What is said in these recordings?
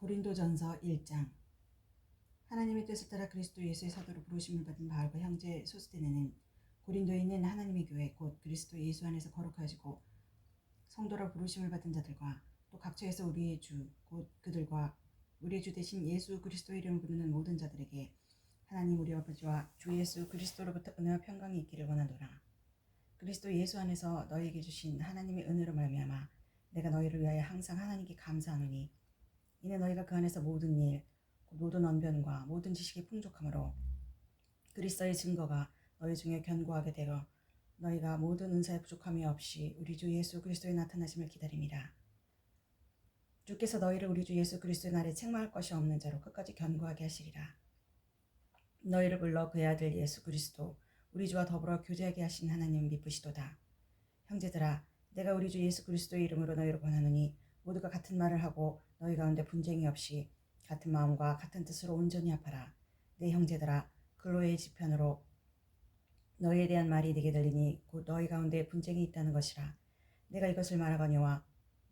고린도전서 1장. 하나님의 뜻을 따라 그리스도 예수의 사도로 부르심을 받은 바울과 형제 소스데네는 고린도에 있는 하나님의 교회 곧 그리스도 예수 안에서 거룩하시고 성도라 부르심을 받은 자들과 또 각처에서 우리의 주 곧 그들과 우리의 주 대신 예수 그리스도의 이름을 부르는 모든 자들에게 하나님 우리 아버지와 주 예수 그리스도로부터 은혜와 평강이 있기를 원하노라. 그리스도 예수 안에서 너희에게 주신 하나님의 은혜로 말미암아 내가 너희를 위하여 항상 하나님께 감사하노니 이는 너희가 그 안에서 모든 일, 모든 언변과 모든 지식이 풍족함으로 그리스도의 증거가 너희 중에 견고하게 되어 너희가 모든 은사에 부족함이 없이 우리 주 예수 그리스도의 나타나심을 기다림이라. 주께서 너희를 우리 주 예수 그리스도의 날에 책망할 것이 없는 자로 끝까지 견고하게 하시리라. 너희를 불러 그의 아들 예수 그리스도 우리 주와 더불어 교제하게 하신 하나님 미쁘시도다. 형제들아, 내가 우리 주 예수 그리스도의 이름으로 너희를 권하노니 모두가 같은 말을 하고 너희 가운데 분쟁이 없이 같은 마음과 같은 뜻으로 온전히 합하라. 내 형제들아, 글로의 지편으로 너희에 대한 말이 내게 들리니 곧 너희 가운데 분쟁이 있다는 것이라. 내가 이것을 말하거니와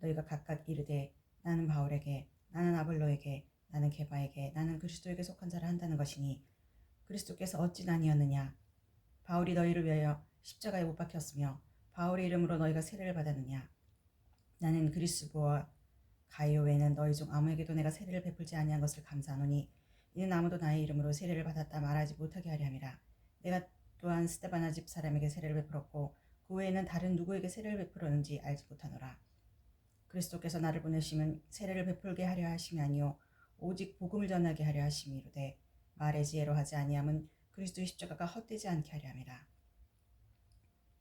너희가 각각 이르되 나는 바울에게, 나는 아볼로에게, 나는 게바에게, 나는 그리스도에게 속한 자라 한다는 것이니 그리스도께서 어찌 나뉘었느냐? 바울이 너희를 위하여 십자가에 못 박혔으며 바울의 이름으로 너희가 세례를 받았느냐? 나는 그리스도와 가이오 외에는 너희 중 아무에게도 내가 세례를 베풀지 아니한 것을 감사하노니 이는 아무도 나의 이름으로 세례를 받았다 말하지 못하게 하려 함이라. 내가 또한 스데바나 집 사람에게 세례를 베풀었고 그 외에는 다른 누구에게 세례를 베풀었는지 알지 못하노라. 그리스도께서 나를 보내심은 세례를 베풀게 하려 하심이 아니요 오직 복음을 전하게 하려 하심이로되 말의 지혜로 하지 아니함은 그리스도의 십자가가 헛되지 않게 하려 함이라.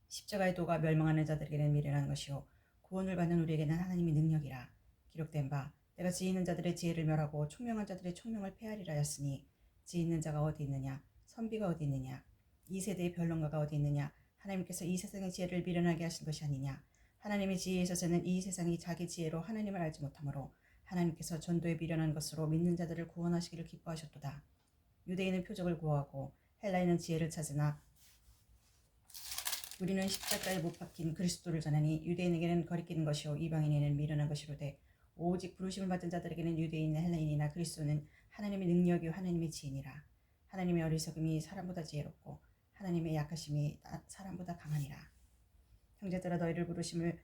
십자가의 도가 멸망하는 자들에게는 미련한 것이요 구원을 받는 우리에게는 하나님의 능력이라. 기록된 바 내가 지혜 있는 자들의 지혜를 멸하고 총명한 자들의 총명을 폐하리라 하였으니 지혜 있는 자가 어디 있느냐? 선비가 어디 있느냐? 이 세대의 변론가가 어디 있느냐? 하나님께서 이 세상의 지혜를 미련하게 하신 것이 아니냐? 하나님의 지혜에 있어서는 이 세상이 자기 지혜로 하나님을 알지 못하므로 하나님께서 전도에 미련한 것으로 믿는 자들을 구원하시기를 기뻐하셨도다. 유대인은 표적을 구하고 헬라인은 지혜를 찾으나 우리는 십자가에 못 박힌 그리스도를 전하니 유대인에게는 거리끼는 것이요 이방인에게는 미련한 것이로되 오직 부르심을 받은 자들에게는 유대인이나 헬라인이나 그리스도는 하나님의 능력이요 하나님의 지혜니라. 하나님의 어리석음이 사람보다 지혜롭고 하나님의 약하심이 사람보다 강하니라. 형제들아, 너희를 부르심을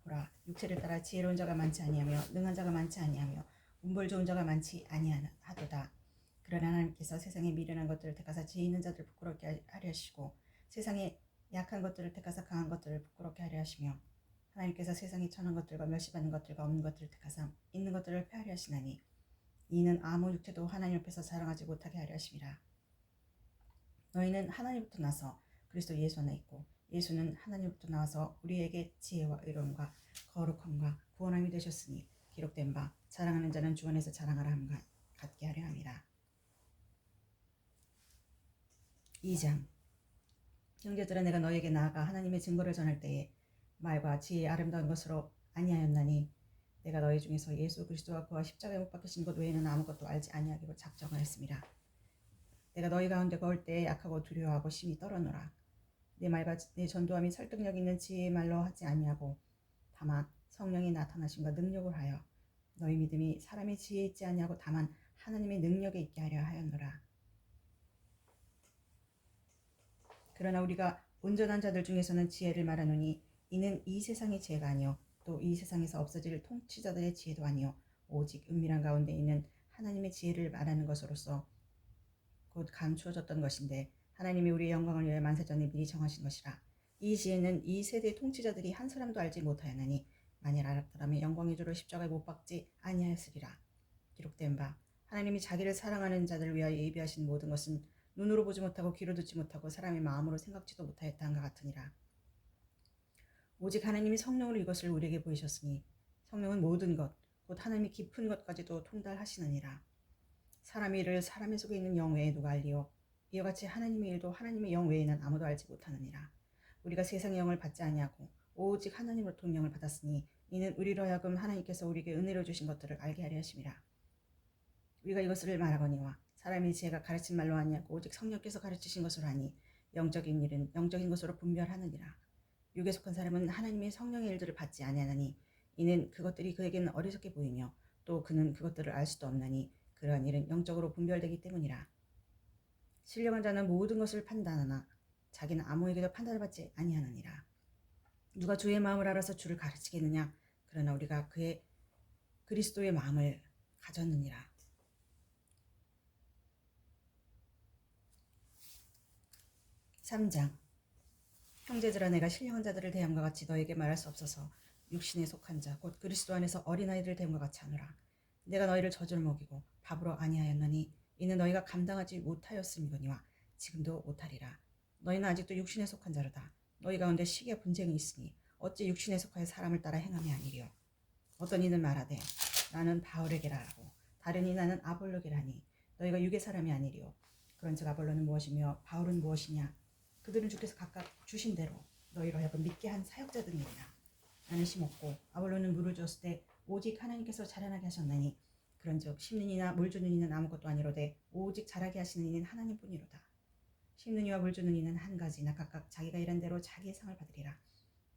보라. 육체를 따라 지혜로운 자가 많지 아니하며 능한 자가 많지 아니하며 운벌 좋은 자가 많지 아니하도다. 그러나 하나님께서 세상에 미련한 것들을 택하사 지혜 있는 자들을 부끄럽게 하려 하시고 세상에 약한 것들을 택하사 강한 것들을 부끄럽게 하려 하시며 하나님께서 세상에 천한 것들과 멸시받는 것들과 없는 것들을 택하사 있는 것들을 폐하려 하시나니 이는 아무 육체도 하나님 앞에서 자랑하지 못하게 하려 하심이라. 너희는 하나님부터 나서 그리스도 예수 안에 있고 예수는 하나님부터 나와서 우리에게 지혜와 의로움과 거룩함과 구원함이 되셨으니 기록된 바 자랑하는 자는 주 안에서 자랑하라 함과 같게 하려 함이라. 2장. 형제들아, 내가 너희에게 나아가 하나님의 증거를 전할 때에 말과 지혜의 아름다운 것으로 아니하였나니 내가 너희 중에서 예수 그리스도와 그와 십자가에 못 박히신 것 외에는 아무것도 알지 아니하기로 작정하였습니다. 내가 너희 가운데 거울 때에 약하고 두려워하고 심히 떨어노라. 내 말과 내 전도함이 설득력 있는 지혜의 말로 하지 아니하고 다만 성령이 나타나심과 능력을 하여 너희 믿음이 사람의 지혜에 있지 아니하고 다만 하나님의 능력에 있게 하려 하였노라. 그러나 우리가 온전한 자들 중에서는 지혜를 말하노니 이는 이 세상의 지혜가 아니요 또 이 세상에서 없어질 통치자들의 지혜도 아니요 오직 은밀한 가운데 있는 하나님의 지혜를 말하는 것으로서 곧 감추어졌던 것인데 하나님이 우리의 영광을 위하여 만세전에 미리 정하신 것이라. 이 지혜는 이 세대의 통치자들이 한 사람도 알지 못하였나니 만일 알았더라면 영광의 주로 십자가에 못 박지 아니하였으리라. 기록된 바 하나님이 자기를 사랑하는 자들을 위하여 예비하신 모든 것은 눈으로 보지 못하고 귀로 듣지 못하고 사람의 마음으로 생각지도 못하였다 한것 같으니라. 오직 하나님이 성령으로 이것을 우리에게 보이셨으니 성령은 모든 것 곧 하나님이 깊은 것까지도 통달하시느니라. 사람의 일을 사람의 속에 있는 영 외에 누가 알리요? 이와 같이 하나님의 일도 하나님의 영 외에는 아무도 알지 못하느니라. 우리가 세상의 영을 받지 아니하고 오직 하나님으로부터 영을 받았으니 이는 우리로 하여금 하나님께서 우리에게 은혜로 주신 것들을 알게 하려 하심이라. 우리가 이것을 말하거니와 사람의 지혜가 가르친 말로 아니하고 오직 성령께서 가르치신 것으로 하니 영적인 일은 영적인 것으로 분별하느니라. 육에 속한 사람은 하나님의 성령의 일들을 받지 아니하나니 이는 그것들이 그에게는 어리석게 보이며 또 그는 그것들을 알 수도 없나니 그러한 일은 영적으로 분별되기 때문이라. 신령한 자는 모든 것을 판단하나 자기는 아무에게도 판단을 받지 아니하느니라. 누가 주의 마음을 알아서 주를 가르치겠느냐? 그러나 우리가 그의 그리스도의 마음을 가졌느니라. 3장. 형제들아, 내가 신령한 자들을 대함과 같이 너에게 말할 수 없어서 육신에 속한 자 곧 그리스도 안에서 어린아이들을 대함과 같이 하노라. 내가 너희를 젖을 먹이고 밥으로 아니하였나니 이는 너희가 감당하지 못하였음이거니와 지금도 못하리라. 너희는 아직도 육신에 속한 자로다. 너희 가운데 시기와 분쟁이 있으니 어찌 육신에 속하여 사람을 따라 행함이 아니리요. 어떤 이는 말하되 나는 바울에게라 하고 다른 이 나는 아볼로게라니 너희가 육의 사람이 아니리요. 그런즉 아볼로는 무엇이며 바울은 무엇이냐? 그들은 주께서 각각 주신 대로 너희로 하여금 믿게 한 사역자들이니라. 나는 심었고 아볼로는 물을 주었을 때 오직 하나님께서 자라나게 하셨나니 그런즉 심는 이나 물 주는 이는 아무것도 아니로되 오직 자라게 하시는 이는 하나님뿐이로다. 심는 이와 물 주는 이는 한 가지나 각각 자기가 일한 대로 자기의 상을 받으리라.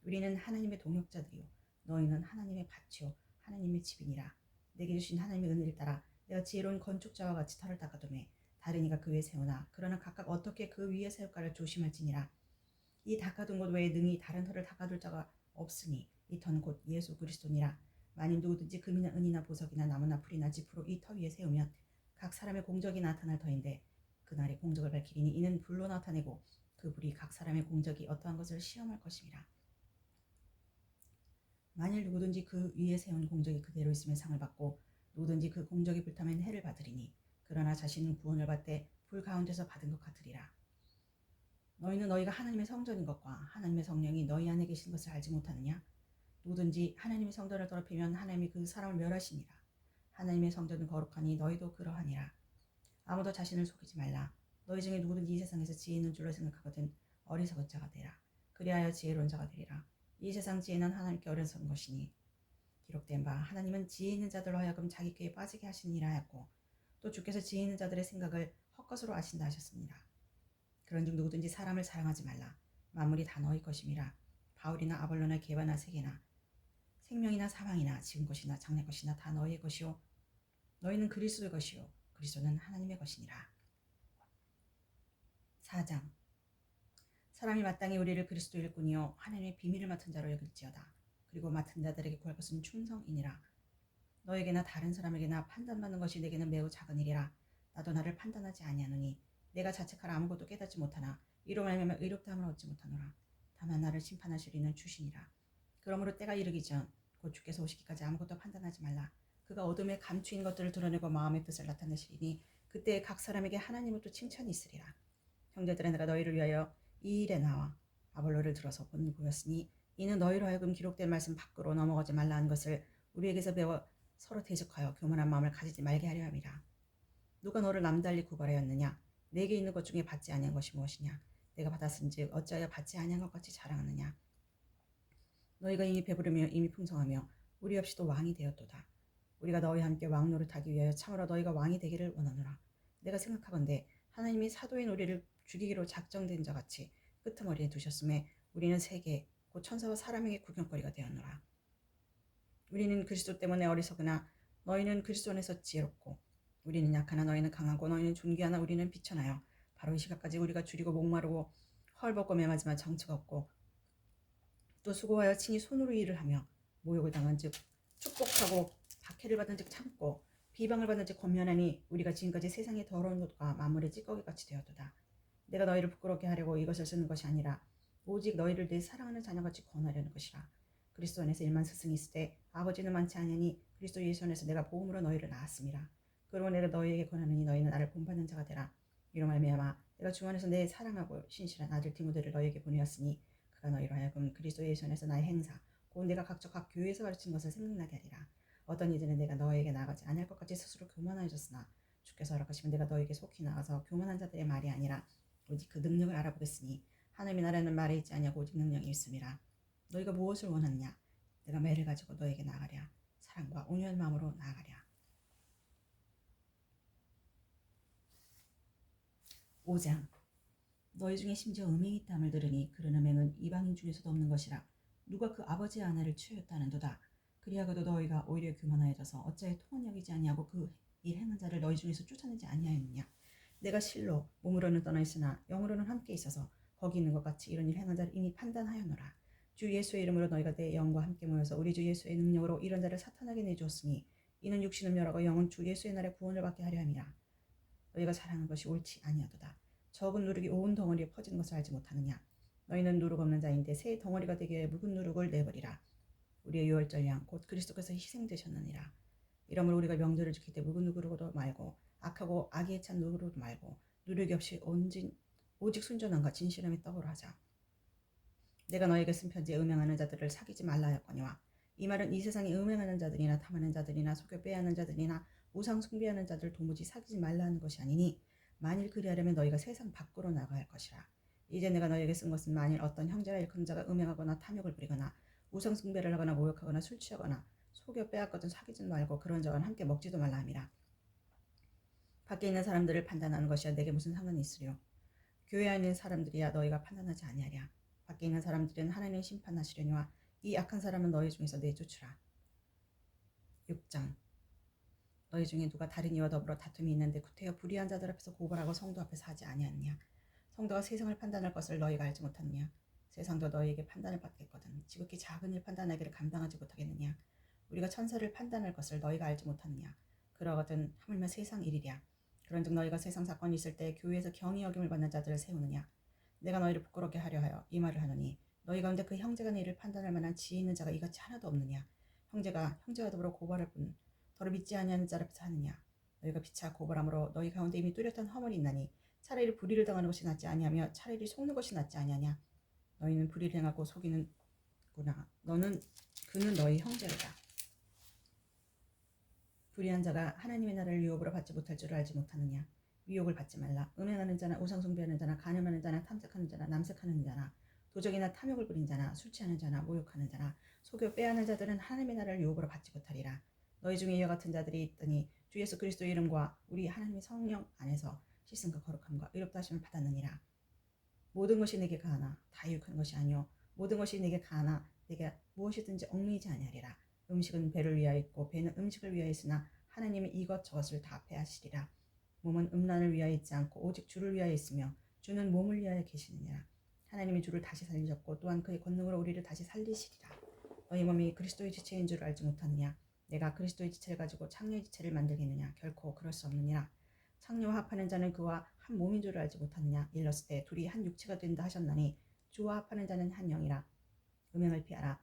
우리는 하나님의 동역자들이요 너희는 하나님의 밭이요 하나님의 집이니라. 내게 주신 하나님의 은혜를 따라 내가 지혜로운 건축자와 같이 터를 닦아두매 다른 이가 그 위에 세우나 그러나 각각 어떻게 그 위에 세울까를 조심할지니라. 이 닦아둔 것 외에 능히 다른 터를 닦아둘 자가 없으니 이 터는 곧 예수 그리스도니라. 만일 누구든지 금이나 은이나 보석이나 나무나 풀이나 지푸로 이 터 위에 세우면 각 사람의 공적이 나타날 터인데 그날의 공적을 밝히리니 이는 불로 나타내고 그 불이 각 사람의 공적이 어떠한 것을 시험할 것임이라. 만일 누구든지 그 위에 세운 공적이 그대로 있으면 상을 받고 누구든지 그 공적이 불타면 해를 받으리니 그러나 자신은 구원을 받되 불 가운데서 받은 것 같으리라. 너희는 너희가 하나님의 성전인 것과 하나님의 성령이 너희 안에 계신 것을 알지 못하느냐? 누구든지 하나님의 성전을 더럽히면 하나님이 그 사람을 멸하시니라. 하나님의 성전은 거룩하니 너희도 그러하니라. 아무도 자신을 속이지 말라. 너희 중에 누구든지 이 세상에서 지혜 있는 줄로 생각하거든 어리석은 자가 되라. 그리하여 지혜로운 자가 되리라. 이 세상 지혜는 하나님께 어리석은 것이니 기록된 바 하나님은 지혜 있는 자들로 하여금 자기 꾀에 빠지게 하시니라 하였고 또 주께서 지혜 있는 자들의 생각을 헛것으로 아신다 하셨습니다. 그런즉 누구든지 사람을 사랑하지 말라. 만물이 다 너희 것임이라. 바울이나 아볼로나 게바나 세계나 생명이나 사망이나 지금 것이나 장래 것이나 다 너희의 것이요 너희는 그리스도의 것이요 그리스도는 하나님의 것이니라. 4장. 사람이 마땅히 우리를 그리스도의 일꾼이요 하나님의 비밀을 맡은 자로 여길지어다. 그리고 맡은 자들에게 구할 것은 충성이니라. 너에게나 다른 사람에게나 판단받는 것이 내게는 매우 작은 일이라. 나도 나를 판단하지 아니하노니 내가 자책하라 아무것도 깨닫지 못하나 이로 말미암아 의롭다함을 얻지 못하노라. 다만 나를 심판하실 이는 주시니라. 그러므로 때가 이르기 전 곧 주께서 오시기까지 아무것도 판단하지 말라. 그가 어둠에 감추인 것들을 드러내고 마음의 뜻을 나타내시리니 그때 각 사람에게 하나님으로부터 칭찬이 있으리라. 형제들아, 내가 너희를 위하여 이 일에 나와 아볼로를 들어서 본을 보였으니 이는 너희로 하여금 기록된 말씀 밖으로 넘어가지 말라 한 것을 우리에게서 배워 서로 대적하여 교만한 마음을 가지지 말게 하려 함이라. 누가 너를 남달리 구발하였느냐? 내게 있는 것 중에 받지 아니한 것이 무엇이냐? 내가 받았은즉 어찌하여 받지 아니한 것 같이 자랑하느냐? 너희가 이미 배부르며 이미 풍성하며 우리 없이도 왕이 되었도다. 우리가 너희와 함께 왕 노릇하기 위하여 참으로 너희가 왕이 되기를 원하노라. 내가 생각하건대 하나님이 사도인 우리를 죽이기로 작정된 자 같이 끄트머리에 두셨음에 우리는 세계 곧 천사와 사람에게 구경거리가 되었노라. 우리는 그리스도 때문에 어리석으나 너희는 그리스도 안에서 지혜롭고 우리는 약하나 너희는 강하고 너희는 존귀하나 우리는 비천하여 바로 이 시각까지 우리가 줄이고 목마르고 헐벗고 매마지만 정처가 없고 또 수고하여 친히 손으로 일을 하며 모욕을 당한 즉 축복하고 박해를 받은 즉 참고 비방을 받은 즉 권면하니 우리가 지금까지 세상의 더러운 것과 만물의 찌꺼기같이 되었도다. 내가 너희를 부끄럽게 하려고 이것을 쓰는 것이 아니라 오직 너희를 내 사랑하는 자녀같이 권하려는 것이라. 그리스도 안에서 1만 스승이 있을 때 아버지는 많지 아니하니 그리스도 예수 안에서 내가 복음으로 너희를 낳았음이라. 그러므로 내가 너희에게 권하느니 너희는 나를 본받는 자가 되라. 이로 말미암아 내가 주 안에서 내 사랑하고 신실한 아들 디모데를 너희에게 보내었으니 그가 너희로 하여금 그리스도 예수 안에서 나의 행사 곧 내가 각각 각 교회에서 가르친 것을 생각나게 하리라. 어떤 이들은 내가 너희에게 나아가지 아니할 것 같이 스스로 교만하여졌으나 주께서 허락하시면 내가 너희에게 속히 나가서 교만한 자들의 말이 아니라 오직 그 능력을 알아보겠으니 하나님의 나라는 말에 있지 아니하고 오직 능력이 있음이라. 너희가 무엇을 원하느냐? 내가 매를 가지고 너희에게 나아가랴. 사랑과 온유한 마음으로 나아가랴. 5장. 너희 중에 심지어 음행이 있다함을 들으니 그런 음행은 이방인 중에서도 없는 것이라. 누가 그 아버지의 아내를 취하였다는도다. 그리하고도 너희가 오히려 교만하여져서 어찌하여 통언 여기지 아니하고 그 일 행한 자를 너희 중에서 쫓아내지 아니하였느냐. 내가 실로 몸으로는 떠나 있으나 영으로는 함께 있어서 거기 있는 것 같이 이런 일 행한 자를 이미 판단하였노라. 주 예수의 이름으로 너희가 내 영과 함께 모여서 우리 주 예수의 능력으로 이런 자를 사탄에게 내주었으니 이는 육신은 멸하고 영은 주 예수의 날에 구원을 받게 하려 함이라. 너희가 사랑하는 것이 옳지 아니하도다. 적은 누룩이 온 덩어리에 퍼지는 것을 알지 못하느냐. 너희는 누룩 없는 자인데 새 덩어리가 되기 위해 묵은 누룩을 내버리라. 우리의 유월절 양 곧 그리스도께서 희생되셨느니라. 이러므로 우리가 명절을 지킬 때 묵은 누룩으로도 말고 악하고 악에 찬 누룩으로도 말고 누룩이 없이 오직 순전함과 진실함의 떡으로 하자. 내가 너에게 쓴 편지에 음행하는 자들을 사귀지 말라 하였거니와 이 말은 이 세상에 음행하는 자들이나 탐하는 자들이나 속여 빼앗는 자들이나 우상 숭배하는 자들 도무지 사귀지 말라 하는 것이 아니니 만일 그리하려면 너희가 세상 밖으로 나가야 할 것이라. 이제 내가 너에게 쓴 것은 만일 어떤 형제나 일컫는 자가 음행하거나 탐욕을 부리거나 우상 숭배를 하거나 모욕하거나 술 취하거나 속여 빼앗거든 사귀지 말고 그런 자와는 함께 먹지도 말라 함이라. 밖에 있는 사람들을 판단하는 것이야 내게 무슨 상관이 있으리요. 교회 안에 있는 사람들이야 너희가 판단하지 아니하랴. 밖에 있는 사람들은 하나님의 심판하시려니와 이 악한 사람은 너희 중에서 내쫓으라. 6장. 너희 중에 누가 다른 이와 더불어 다툼이 있는데 구태여 불의한 자들 앞에서 고발하고 성도 앞에서 하지 아니하느냐. 성도가 세상을 판단할 것을 너희가 알지 못하느냐. 세상도 너희에게 판단을 받겠거든 지극히 작은 일 판단하기를 감당하지 못하겠느냐. 우리가 천사를 판단할 것을 너희가 알지 못하느냐. 그러거든 하물며 세상 일이랴. 그런즉 너희가 세상 사건이 있을 때 교회에서 경히 여김을 받는 자들을 세우느냐. 내가 너희를 부끄럽게 하려 하여 이 말을 하노니 너희 가운데 그 형제가 네 일을 판단할 만한 지혜 있는 자가 이같이 하나도 없느냐. 형제가 형제와 더불어 고발할 뿐 더러 믿지 아니하는 자를 앞에서 하느냐. 너희가 피차 고발함으로 너희 가운데 이미 뚜렷한 허물이 있나니 차라리 불의를 당하는 것이 낫지 아니하며 차라리 속는 것이 낫지 아니하냐. 너희는 불의를 행하고 속이는구나. 그는 너희 형제로다. 불의한 자가 하나님의 나라를 유업으로 받지 못할 줄을 알지 못하느냐. 미혹을 받지 말라. 음행하는 자나 우상숭배하는 자나 간음하는 자나 탐색하는 자나 남색하는 자나 도적이나 탐욕을 부린 자나 술 취하는 자나 모욕하는 자나 속여 빼앗는 자들은 하나님의 나라를 유업으로 받지 못하리라. 너희 중에 이와 같은 자들이 있더니 주 예수 그리스도의 이름과 우리 하나님의 성령 안에서 씻음과 거룩함과 의롭다 하심을 받았느니라. 모든 것이 내게 가하나 다 유익한 것이 아니요 모든 것이 내게 가하나 내게 무엇이든지 얽매이지 아니하리라. 음식은 배를 위하여 있고 배는 음식을 위하여 있으나 하나님은 이것저것을 다 배하시리라. 몸은 음란을 위하여 있지 않고 오직 주를 위하여 있으며 주는 몸을 위하여 계시느니라. 하나님이 주를 다시 살리셨고 또한 그의 권능으로 우리를 다시 살리시리라. 너희 몸이 그리스도의 지체인 줄을 알지 못하느냐. 내가 그리스도의 지체를 가지고 창녀의 지체를 만들겠느냐. 결코 그럴 수 없느니라. 창녀와 합하는 자는 그와 한 몸인 줄을 알지 못하느냐. 일렀을 때 둘이 한 육체가 된다 하셨나니 주와 합하는 자는 한 영이라. 음행을 피하라.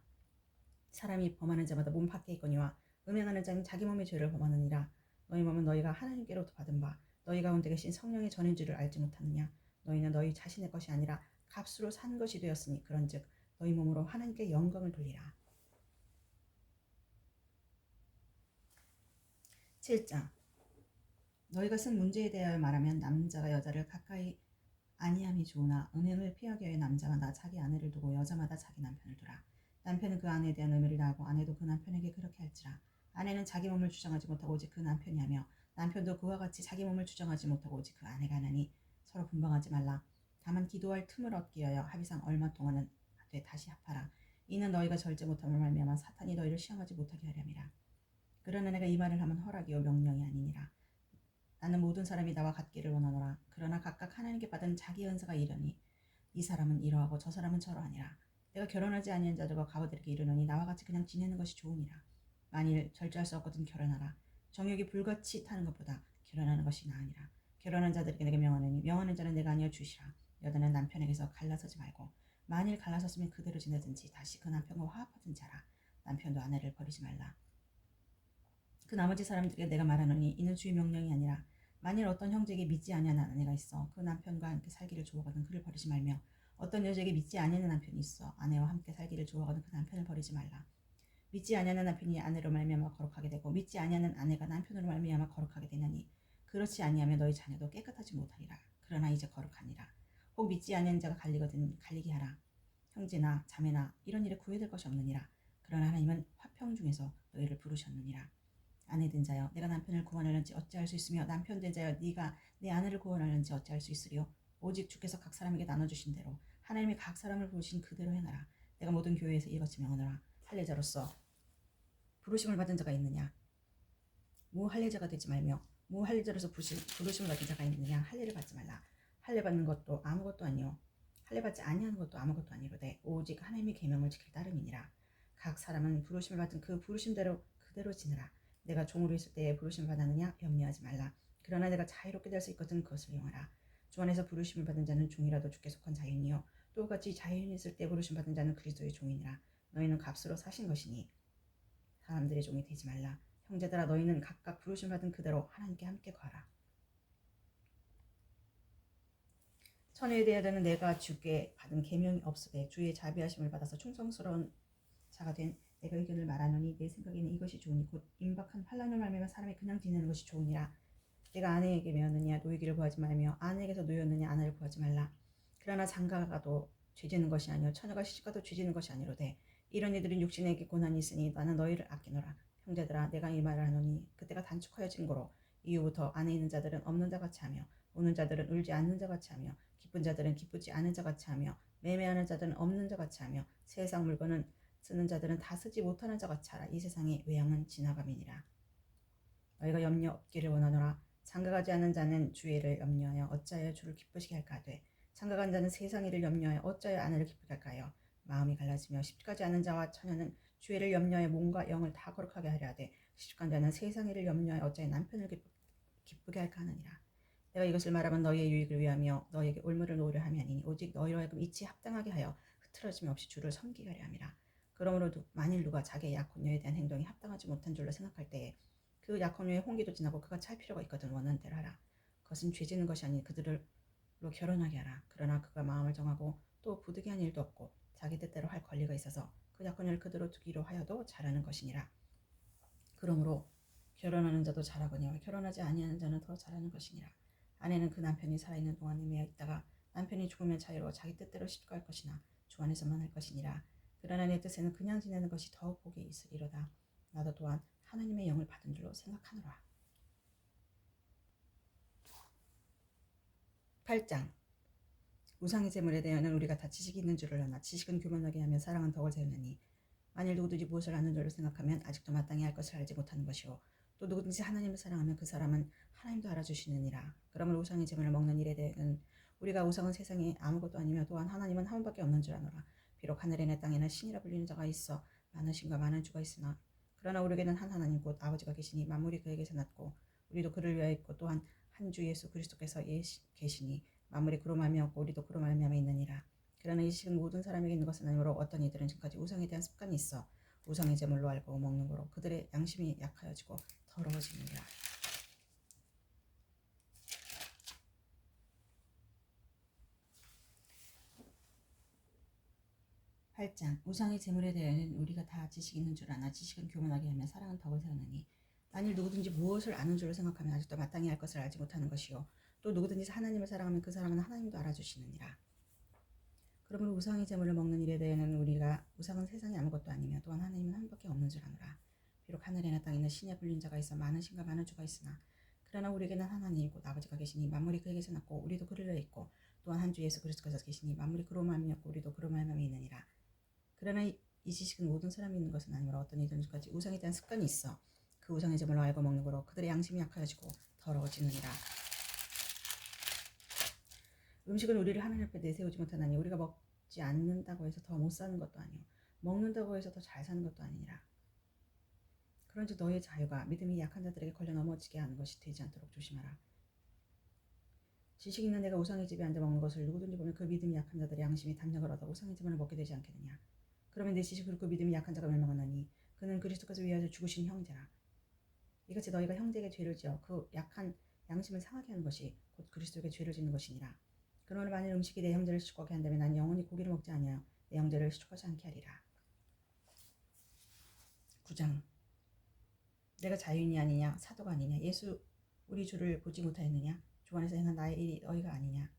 사람이 범하는 자마다 몸 밖에 있거니와 음행하는 자는 자기 몸의 죄를 범하느니라. 너희 몸은 너희가 하나님께로부터 받은 바 너희 가운데 계신 성령의 전인 줄을 알지 못하느냐. 너희는 너희 자신의 것이 아니라 값으로 산 것이 되었으니 그런즉 너희 몸으로 하나님께 영광을 돌리라. 7장. 너희가 쓴 문제에 대하여 말하면 남자가 여자를 가까이 아니함이 좋으나 음행을 피하기 위해 남자마다 자기 아내를 두고 여자마다 자기 남편을 두라. 남편은 그 아내에 대한 의미를 다하고 아내도 그 남편에게 그렇게 할지라. 아내는 자기 몸을 주장하지 못하고 오직 그 남편이 하며 남편도 그와 같이 자기 몸을 주장하지 못하고 오직 그 아내가 하나니 서로 분방하지 말라. 다만 기도할 틈을 얻기 위하여 합의상 얼마 동안은 돼 다시 합하라. 이는 너희가 절제 못함을 말미암아 사탄이 너희를 시험하지 못하게 하렴이라. 그러나 내가 이 말을 하면 허락이요 명령이 아니니라. 나는 모든 사람이 나와 같기를 원하노라. 그러나 각각 하나님께 받은 자기 은사가 이르니 이 사람은 이러하고 저 사람은 저러하니라. 내가 결혼하지 아니한 자들과 가버들에게 이르노니 나와 같이 그냥 지내는 것이 좋으니라. 만일 절제할 수 없거든 결혼하라. 정욕이 불같이 타는 것보다 결혼하는 것이 나으니라. 결혼한 자들에게 내게 명하노니 명하는 자는 내가 아니여 주시라. 여자는 남편에게서 갈라서지 말고 만일 갈라섰으면 그대로 지내든지 다시 그 남편과 화합하든지 하라. 남편도 아내를 버리지 말라. 그 나머지 사람들에게 내가 말하노니 이는 주의 명령이 아니라 만일 어떤 형제에게 믿지 아니하는 아내가 있어 그 남편과 함께 살기를 좋아하거든 그를 버리지 말며 어떤 여자에게 믿지 아니하는 남편이 있어 아내와 함께 살기를 좋아하거든 그 남편을 버리지 말라. 믿지 아니하는 남편이 아내로 말미암아 거룩하게 되고 믿지 아니하는 아내가 남편으로 말미암아 거룩하게 되나니 그렇지 아니하면 너희 자녀도 깨끗하지 못하리라. 그러나 이제 거룩하니라. 혹 믿지 아니하는 자가 갈리거든 갈리게 하라. 형제나 자매나 이런 일에 구애될 것이 없느니라. 그러나 하나님은 화평 중에서 너희를 부르셨느니라. 아내 된 자여 내가 남편을 구원하려는지 어찌할 수 있으며 남편 된 자여 네가 내 아내를 구원하려는지 어찌할 수 있으리요. 오직 주께서 각 사람에게 나눠주신 대로 하나님이 각 사람을 부르신 그대로 행하라. 내가 모든 교회에서 이것이 명하노라. 할례자로서 부르심을 받은 자가 있느냐? 무할례자가 되지 말며 무할례자로서 부르심을 받은 자가 있느냐? 할례를 받지 말라. 할례 받는 것도 아무것도 아니요 할례 받지 아니하는 것도 아무것도 아니로되 오직 하나님의 계명을 지킬 따름이니라. 각 사람은 부르심을 받은 그 부르심대로 그대로 지느라. 내가 종으로 있을 때에 부르심을 받았느냐? 염려하지 말라. 그러나 내가 자유롭게 될 수 있거든 그것을 이용하라. 주 안에서 부르심을 받은 자는 종이라도 주께 속한 자유인이요 또 같이 자유인이 있을 때 부르심 받은 자는 그리스도의 종이니라. 너희는 값으로 사신 것이니 사람들의 종이 되지 말라. 형제들아 너희는 각각 부르심 받은 그대로 하나님께 함께 거하라. 천회에 대하여는 내가 주께 받은 계명이 없으되 주의 자비하심을 받아서 충성스러운 자가 된 내가 의견을 말하노니 내 생각에는 이것이 좋으니 곧 임박한 환난을 말미암아 사람이 그냥 지내는 것이 좋으니라. 내가 아내에게 매었느냐 노이기를 구하지 말며 아내에게서 노였느냐 아내를 구하지 말라. 그러나 장가가도 죄지는 것이 아니요 처녀가 시집가도 죄지는 것이 아니로되 이런 이들은 육신에게 고난이 있으니 나는 너희를 아끼노라. 형제들아 내가 이 말을 하노니 그때가 단축하여진 고로 이후부터 안에 있는 자들은 없는 자같이 하며 우는 자들은 울지 않는 자같이 하며 기쁜 자들은 기쁘지 않은 자같이 하며 매매하는 자들은 없는 자같이 하며 세상 물건은 쓰는 자들은 다 쓰지 못하는 자같이 하라. 이 세상의 외양은 지나감이니라. 너희가 염려 없기를 원하노라. 장가가지 않은 자는 주의를 염려하여 어찌하여 주를 기쁘시게 할까 하되 장가간 자는 세상 일을 염려하여 어찌하여 아내를 기쁘게 할까요? 마음이 갈라지며 시집가지 않은 자와 처녀는 주의를 염려하여 몸과 영을 다 거룩하게 하려 하되 시집간 자는 세상 일을 염려하여 어찌하여 남편을 기쁘게 할까 하느니라. 내가 이것을 말하면 너희의 유익을 위하며 너희에게 올무를 놓으려 함이 아니니 오직 너희로 하여금 이치에 합당하게 하여 흐트러짐이 없이 주를 섬기게 하려 함이라. 그러므로 만일 누가 자기의 약혼녀에 대한 행동이 합당하지 못한 줄로 생각할 때에 그 약혼녀의 홍기도 지나고 그가 찰 필요가 있거든 원하는 대로 하라. 그것은 죄지는 것이 아닌 그들로 결혼하게 하라. 그러나 그가 마음을 정하고 또 부득이한 일도 없고 자기 뜻대로 할 권리가 있어서 그 약혼녀를 그대로 두기로 하여도 잘하는 것이니라. 그러므로 결혼하는 자도 잘하거니와 결혼하지 아니하는 자는 더 잘하는 것이니라. 아내는 그 남편이 살아있는 동안에 매어 있다가 남편이 죽으면 자유로워 자기 뜻대로 시집갈 것이나 주 안에서만 할 것이니라. 그러나 내 뜻에는 그냥 지내는 것이 더 복이 있으리로다. 나도 또한 하나님의 영을 받은 줄로 생각하노라. 8장 우상의 제물에 대하여는 우리가 다 지식이 있는 줄을 아나 지식은 교만하게 하며 사랑은 덕을 세우느니 만일 누구든지 무엇을 아는 줄로 생각하면 아직도 마땅히 할 것을 알지 못하는 것이요 또 누구든지 하나님을 사랑하면 그 사람은 하나님도 알아주시느니라. 그러므로 우상의 제물을 먹는 일에 대해서는 우리가 우상은 세상에 아무것도 아니며 또한 하나님은 한 분밖에 없는 줄 아노라. 비록 하늘에나 땅에나 신이라 불리는 자가 있어 많은 신과 많은 주가 있으나 그러나 우리에게는 한 하나님 곧 아버지가 계시니 만물이 그에게서 났고 우리도 그를 위하여 있고 또한 한 주 예수 그리스도께서 계시니 만물이 그로 말미암고 우리도 그로 말미암아 있느니라. 그러나 이 지식은 모든 사람에게 있는 것은 아니므로 어떤 이들은 지금까지 우상에 대한 습관이 있어 우상의 제물로 알고 먹는 거로 그들의 양심이 약하여지고 더러워지느니라. 8장 우상의 제물에 대해서는 우리가 다 지식이 있는 줄 아나 지식은 교만하게 하며 사랑은 덕을 세우느니 만일 누구든지 무엇을 아는 줄로 생각하면 아직도 마땅히 할 것을 알지 못하는 것이요 또 누구든지 하나님을 사랑하면 그 사람은 하나님도 알아주시느니라. 그러므로 우상의 제물을 먹는 일에 대해서는 우리가 우상은 세상에 아무것도 아니며 또한 하나님은 한 분밖에 없는 줄 아노라. 비록 하늘에나 땅에는 신에 불린 자가 있어 많은 신과 많은 주가 있으나 그러나 우리에게는 하나님 곧 아버지가 계시니 만물이 그에게서 났고 우리도 그를 위해 있고 또한 한 주 예수 그리스도께서 계시니 만물이 그로 말미암고 우리도 그로 말미암아 있느니라. 그러나 이 지식은 모든 사람이 있는 것은 아니므로 어떤 이들까지 우상에 대한 습관이 있어 그 우상의 제물로 알고 먹는 거로 그들의 양심이 약하여지고 더러워지느니라. 음식은 우리를 하나님 앞에 내세우지 못하나니 우리가 먹지 않는다고 해서 더 못 사는 것도 아니요 먹는다고 해서 더 잘 사는 것도 아니니라. 그런즉 너의 자유가 믿음이 약한 자들에게 걸려 넘어지게 하는 것이 되지 않도록 조심하라. 지식 있는 내가 우상의 집에 앉아 먹는 것을 누구든지 보면 그 믿음이 약한 자들의 양심이 담력을 얻어 우상의 제물을 먹게 되지 않겠느냐. 그러면 내 지식으로 그 믿음이 약한 자가 멸망하나니 그는 그리스도께서 위하여 죽으신 형제라. 이같이 너희가 형제에게 죄를 지어 그 약한 양심을 상하게 하는 것이 곧 그리스도에게 죄를 짓는 것이니라. 그러나 만일 음식이 내 형제를 시축하게 한다면 난 영원히 고기를 먹지 아니하여 내 형제를 시축하지 않게 하리라. 9장 내가 자유인이 아니냐 사도가 아니냐 예수 우리 주를 보지 못하였느냐 주 안에서 행한 나의 일이 너희가 아니냐.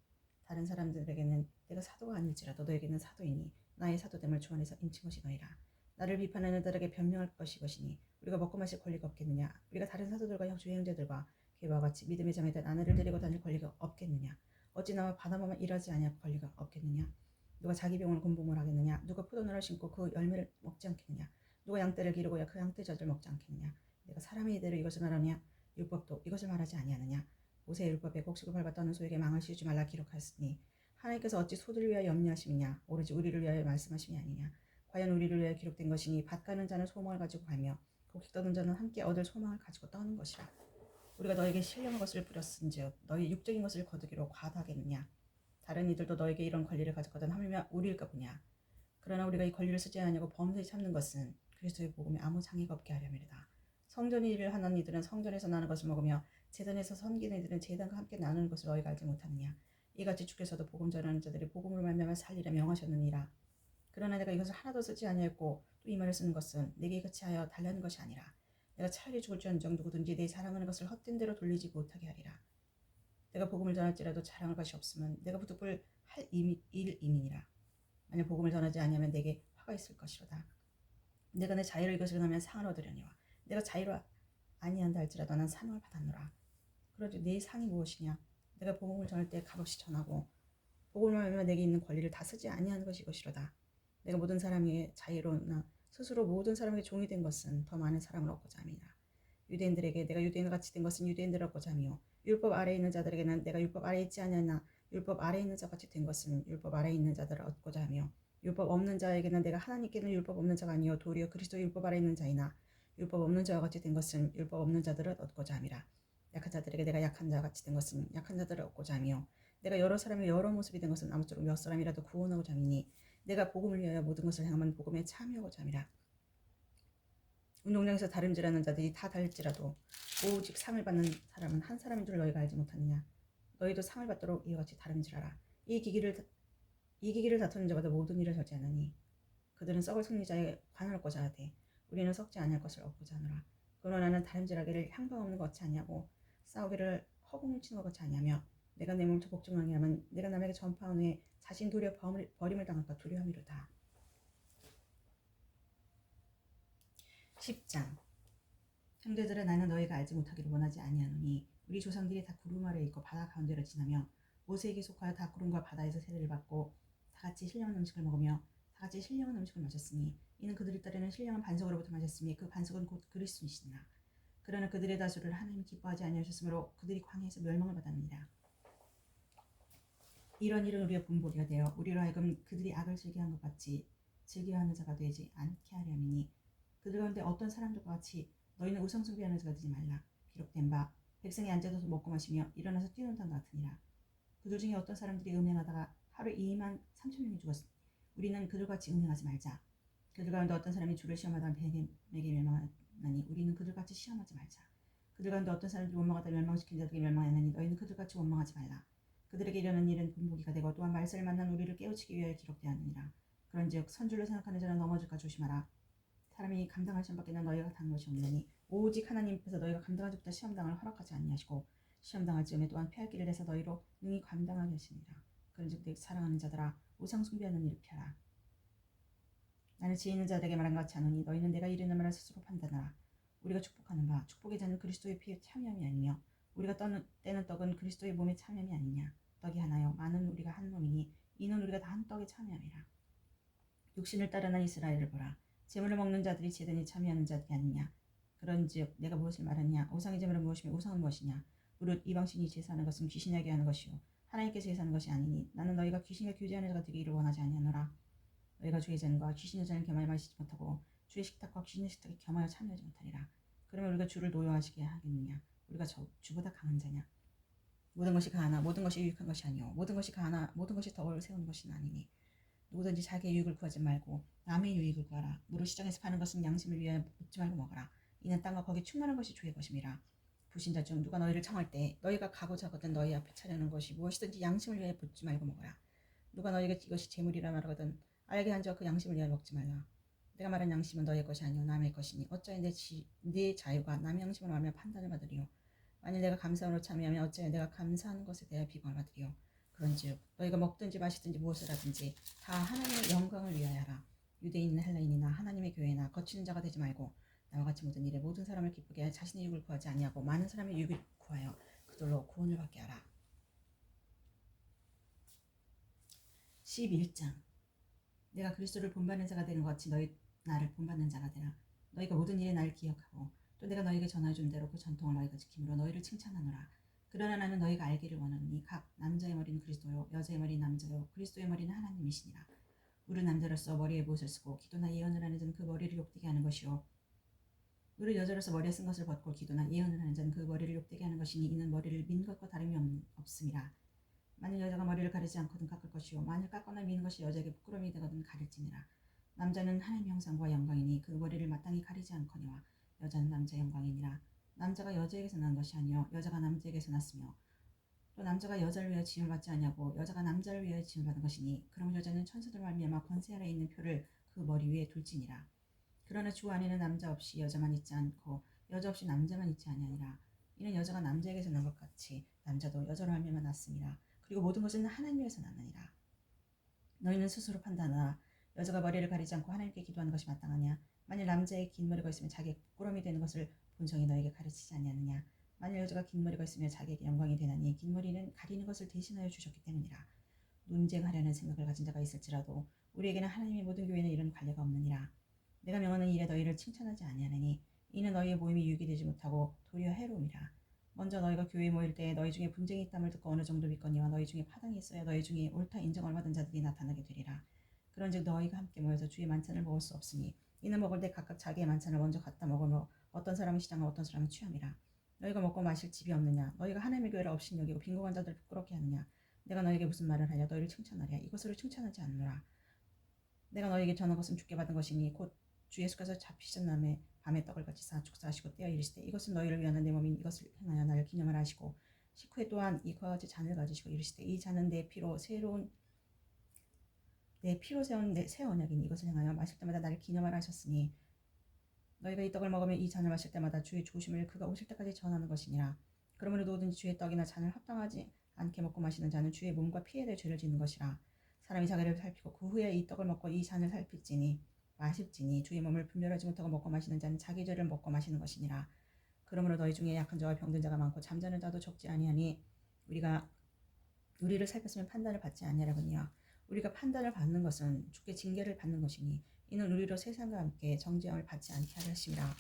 다른 사람들에게는 내가 사도가 아닐지라도 너에게는 사도이니 나의 사도됨을 주 안에서 인친 것이 너희라. 나를 비판하는 자들에게 변명할 것이니 우리가 먹고 마실 권리가 없겠느냐. 우리가 다른 사도들과 주의 형제들과 걔와 같이 믿음의 잠에 든 아내를 데리고 다닐 권리가 없겠느냐. 어찌 나와 바나바만 일하지 아니할 권리가 없겠느냐. 누가 자기 병으로 군복을 하겠느냐. 누가 포도나무를 심고 그 열매를 먹지 않겠느냐. 누가 양떼를 기르고야 그 양떼 젖을 먹지 않겠느냐. 내가 사람의 이대로 이것을 말하냐. 율법도 이것을 말하지 아니하느냐. 모세의 율법에 곡식을 밟아 떠는 소에게 망을 씌우지 말라 기록하였으니 하나님께서 어찌 소들을 위하여 염려하심이냐. 오로지 우리를 위하여 말씀하심이 아니냐. 과연 우리를 위하여 기록된 것이니 밭 가는 자는 소망을 가지고 가며 곡식 떠는 자는 함께 얻을 소망을 가지고 떠는 것이라. 우리가 너에게 신령한 것을 뿌렸은즉 너희 육적인 것을 거두기로 과다하겠느냐. 다른 이들도 너에게 이런 권리를 가졌거든 하물며 우리일까 보냐. 그러나 우리가 이 권리를 쓰지 않으려고 범죄히 참는 것은 그리스도의 복음에 아무 장애가 없게 하려함이다. 성전의 일을 하는 이들은 성전에서 나는 것을 먹으며 제단에서 섬기는 이들은 제단과 함께 나누는 것을 너희가 알지 못하느냐. 이같이 주께서도 복음 전하는 자들이 복음으로 말미암아 살리라 명하셨느니라. 그러나 내가 이것을 하나도 쓰지 아니하였고 또 이 말을 쓰는 것은 내게 이같이 하여 달라는 것이 아니라 내가 차라리 죽을지언정 누구든지 내 자랑하는 것을 헛된 대로 돌리지 못하게 하리라. 내가 복음을 전할지라도 자랑할 것이 없으면 내가 부득불 할 일임이니라. 만약 복음을 전하지 아니하면 내게 화가 있을 것이로다. 내가 내 자유로 이것을 전하면 상을 얻으려니와 내가 자유로 아니한다 할지라도 난 사명을 받았노라. 그러지 내 상이 무엇이냐. 내가 복음을 전할 때 값없이 전하고 복음을 말하면 내게 있는 권리를 다 쓰지 아니하는 것이 이것이로다. 내가 모든 사람에게 자유로나 스스로 모든 사람에게 종이 된 것은 더 많은 사람을 얻고자 함이라. 유대인들에게 내가 유대인과 같이 된 것은 유대인들을 얻고자 하며 율법 아래에 있는 자들에게는 내가 율법 아래에 있지 아니하나 율법 아래에 있는 자 같이 된 것은 율법 아래에 있는 자들을 얻고자 하며 율법 없는 자에게는 내가 하나님께는 율법 없는 자가 아니요 도리어 그리스도 율법 아래에 있는 자이나 율법 없는 자와 같이 된 것은 율법 없는 자들을 얻고자 함이라. 약한 자들에게 내가 약한 자와 같이 된 것은 약한 자들을 얻고자 하며 내가 여러 사람의 여러 모습이 된 것은 아무쪼록 몇 사람이라도 구원하고자 함이니 내가 복음을 위하여 모든 것을 행하면 복음에 참여하고자 함이라. 운동장에서 다름질하는 자들이 다 다를지라도 오직 상을 받는 사람은 한 사람인 줄 너희가 알지 못하느냐. 너희도 상을 받도록 이와 같이 다름질하라. 이 기기를 다투는 자마다 모든 일을 저지하느니 그들은 썩을 승리자에 관하고자 하되 우리는 썩지 아니할 것을 얻고자 하노라. 그러나 나는 다름질하기를 향방 없는 것 같이 아니하고 싸우기를 허공을 치는 것 같이 아니하며 내가 내 몸을 복종하게 하면 내가 남에게 전파한 후에 자신 도리어 버림을 당할까 두려움이로다. 10장. 형제들아 나는 너희가 알지 못하기를 원하지 아니하노니 우리 조상들이 다 구름 아래에 있고 바다 가운데를 지나며 모세에게 속하여 다 구름과 바다에서 세례를 받고 다같이 신령한 음식을 먹으며 다같이 신령한 음식을 마셨으니 이는 그들의 딸에는 신령한 반석으로부터 마셨으니 그 반석은 곧 그리스도이시니라. 그러나 그들의 다수를 하나님이 기뻐하지 아니하셨으므로 그들이 광야에서 멸망을 받았느니라. 이런 일은 우리의 분보기가 되어 우리로 하여금 그들이 악을 즐겨한 것 같이 즐겨하는 자가 되지 않게 하려니니 그들 가운데 어떤 사람들과 같이 너희는 우상숭배하는 자가 되지 말라. 기록된 바 백성이 앉아서 먹고 마시며 일어나서 뛰노는 같으니라. 그들 중에 어떤 사람들이 음행하다가 하루에 2만 3천 명이 죽었으니 우리는 그들같이 음행하지 말자. 그들 가운데 어떤 사람이 주를 시험하다가 뱀에게 멸망하나니 우리는 그들같이 시험하지 말자. 그들 가운데 어떤 사람들이 원망하다 멸망시킨 자들에게 멸망하나니 너희는 그들같이 원망하지 말라. 그들에게 이르는 일은 분보기가 되고 또한 말세를 만난 우리를 깨우치기 위하여 기록되었느니라. 그런즉 선줄로 생각하는 자는 넘어질까 조심하라. 사람이 감당할 시험 밖에는 너희가 당한 것이 없느니 오직 하나님 앞에서 너희가 감당하지 못할 시험당을 허락하지 아니하시고 시험당할 즈음에 또한 피할 길을 내서 너희로 능히 감당하게 하시니라. 그런즉 내 사랑하는 자들아 우상 숭배하는 일을 피하라. 나는 지혜 있는 자들에게 말한 것 같이 하노니 너희는 내가 이르는 말을 스스로 판단하라. 우리가 축복하는 바 축복의 자는 그리스도의 피에 참여함이 아니며 우리가 떼는 떡은 그리스도의 몸에 참여함이 아니냐. 떡이 하나요 많은 우리가 한 몸이니 이는 우리가 다 한 떡에 참여함이라. 육신을 따르는 이스라엘을 보라. 제물을 먹는 자들이 제단에 참여하는 자들이 아니냐. 그런즉 내가 무엇을 말하냐. 우상의 제물은 무엇이며 우상은 무엇이냐. 무릇 이방신이 제사하는 것은 귀신에게 하는 것이요 하나님께 제사하는 것이 아니니 나는 너희가 귀신과 교제하는 자가 되기를 원하지 아니하노라. 너희가 주의 잔과 귀신의 잔을 겸하여 마시지 못하고 주의 식탁과 귀신의 식탁에 겸하여 참여하지 못하리라. 그러면 우리가 주를 노여하시게 하겠느냐. 우리가 주보다 강한 자냐. 모든 것이 가하나 모든 것이 유익한 것이 아니요 모든 것이 가하나 모든 것이 덕을 세우는 것이 아니니 누구든지 자기의 유익을 구하지 말고 남의 유익을 구하라. 무릇 시장에서 파는 것은 양심을 위하여 묻지 말고 먹어라. 이는 땅과 거기 충만한 것이 주의 것임이라. 불신자 중 누가 너희를 청할 때 너희가 가고자 하거든 너희 앞에 차려는 것이 무엇이든지 양심을 위하여 묻지 말고 먹어라. 누가 너희에게 이것이 재물이라 말하거든 알게 한 자와 그 양심을 위하여 먹지 말라. 내가 말한 양심은 너희의 것이 아니요 남의 것이니 어찌하여 내 자유가 남의 양심을 알며 판단을 받으리요. 만일 내가 감사함으로 참여하면 어찌하여 내가 감사하는 것에 대하여 비방을 받으리요. 그런즉 너희가 먹든지 마시든지 무엇을 하든지 다 하나님의 영광을 위하여 하라. 유대인이나 헬라인이나 하나님의 교회나 거치는 자가 되지 말고 나와 같이 모든 일에 모든 사람을 기쁘게 하여 자신의 유익을 구하지 아니하고 많은 사람의 유익을 구하여 그들로 구원을 받게 하라. 11장. 내가 그리스도를 본받는 자가 되는 것 같이 나를 본받는 자가 되라. 너희가 모든 일에 나를 기억하고 또 내가 너희에게 전하여 준 대로 그 전통을 너희가 지킴으로 너희를 칭찬하노라. 그러나 나는 너희가 알기를 원하노니 각 남자의 머리는 그리스도요 여자의 머리는 남자요 그리스도의 머리는 하나님이시니라. 우리 남자로서 머리에 못을 쓰고 기도나 예언을 하는 자는 그 머리를 욕되게 하는 것이요 우리 여자로서 머리에 쓴 것을 벗고 기도나 예언을 하는 자는 그 머리를 욕되게 하는 것이니 이는 머리를 민 것과 다름이 없음이라. 만일 여자가 머리를 가리지 않거든 깎을 것이요 만일 깎거나 미는 것이 여자에게 부끄러움이 되거든 가릴지니라. 남자는 하나님의 형상과 영광이니 그 머리를 마땅히 가리지 않거니와 여자는 남자의 영광이니라. 남자가 여자에게서 난 것이 아니요 여자가 남자에게서 났으며 또 남자가 여자를 위하여 지음을 받지 아니하고 여자가 남자를 위하여 지음을 받은 것이니 그럼 여자는 천사들 말미암아 권세 아래 있는 표를 그 머리 위에 둘지니라. 그러나 주 안에는 남자 없이 여자만 있지 않고 여자 없이 남자만 있지 아니하니라. 이는 여자가 남자에게서 난 것 같이 남자도 여자로 말미암아 났음이라. 그리고 모든 것은 하나님에게서 났느니라. 너희는 스스로 판단하라. 여자가 머리를 가리지 않고 하나님께 기도하는 것이 마땅하냐? 만일 남자의 긴 머리가 있으면 자기의 부끄러움이 되는 것을 본성이 너에게 가르치지 아니하느냐? 만일 여자가 긴 머리가 있으면 자기에게 영광이 되나니 긴 머리는 가리는 것을 대신하여 주셨기 때문이라. 논쟁하려는 생각을 가진 자가 있을지라도 우리에게는 하나님의 모든 교회는 이런 관례가 없느니라. 내가 명하는 일에 너희를 칭찬하지 아니하느니 이는 너희의 모임이 유익이 되지 못하고 도리어 해로움이라. 먼저 너희가 교회에 모일 때 너희 중에 분쟁이 있담을 듣고 어느 정도 믿거니와 너희 중에 파당이 있어야 너희 중에 옳다 인정을 받은 자들이 나타나게 되리라. 그런즉 너희가 함께 모여서 주의 만찬을 먹을 수 없으니 이는 먹을 때 각각 자기의 만찬을 먼저 갖다 먹으며 어떤 사람은 시장과 어떤 사람은 취함이라. 너희가 먹고 마실 집이 없느냐? 너희가 하나님의 교회를 없인 여기고 빈곤한 자들을 부끄럽게 하느냐? 내가 너희에게 무슨 말을 하냐? 너희를 칭찬하랴. 이것으로 칭찬하지 않노라. 내가 너희에게 전한 것은 주께 받은 것이니 곧 주 예수께서 잡히신 밤에 떡을 같이 쌓아 축사하시고 떼어 이르시되 이것은 너희를 위하는 내 몸인 이것을 행하여 나를 기념하라 하시고 식후에 또한 이와 같이 잔을 가지시고 이르시되 이 잔은 내 피로 세운 새 언약이니 이것을 행하여 마실 때마다 나를 기념하라 하셨으니 너희가 이 떡을 먹으면 이 잔을 마실 때마다 주의 죽으심을 그가 오실 때까지 전하는 것이니라. 그러므로 누구든지 주의 떡이나 잔을 합당하지 않게 먹고 마시는 자는 주의 몸과 피에 대해 죄를 짓는 것이라. 사람이 자기를 살피고 그 후에 이 떡을 먹고 이 잔을 마실지니 주의 몸을 분별하지 못하고 먹고 마시는 자는 자기 죄를 먹고 마시는 것이니라. 그러므로 너희 중에 약한 자와 병든 자가 많고 잠자는 자도 적지 아니하니 우리를 살폈으면 판단을 받지 아니하려거니와 우리가 판단을 받는 것은 주께 징계를 받는 것이니 이는 우리로 세상과 함께 정죄함을 받지 않게 하려 하심이라.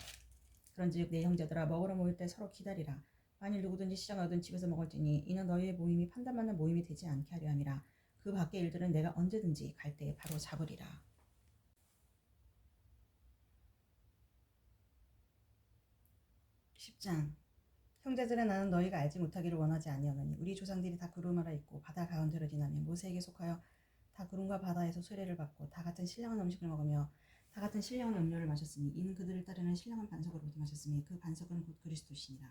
그런즉 내 형제들아 먹으러 모일 때 서로 기다리라. 만일 누구든지 시장에 얻은 집에서 먹을지니 이는 너희의 모임이 판단받는 모임이 되지 않게 하려 함이라. 그 밖의 일들은 내가 언제든지 갈 때에 바로 잡으리라. 10장. 형제들아 나는 너희가 알지 못하기를 원하지 아니하노니 우리 조상들이 다 구름 아래 있고 바다 가운데로 지나며 모세에게 속하여 다 구름과 바다에서 수레를 받고 다 같은 신령한 음식을 먹으며 다 같은 신령한 음료를 마셨으니 이는 그들을 따르는 신령한 반석으로부터 마셨으니 그 반석은 곧 그리스도시니라.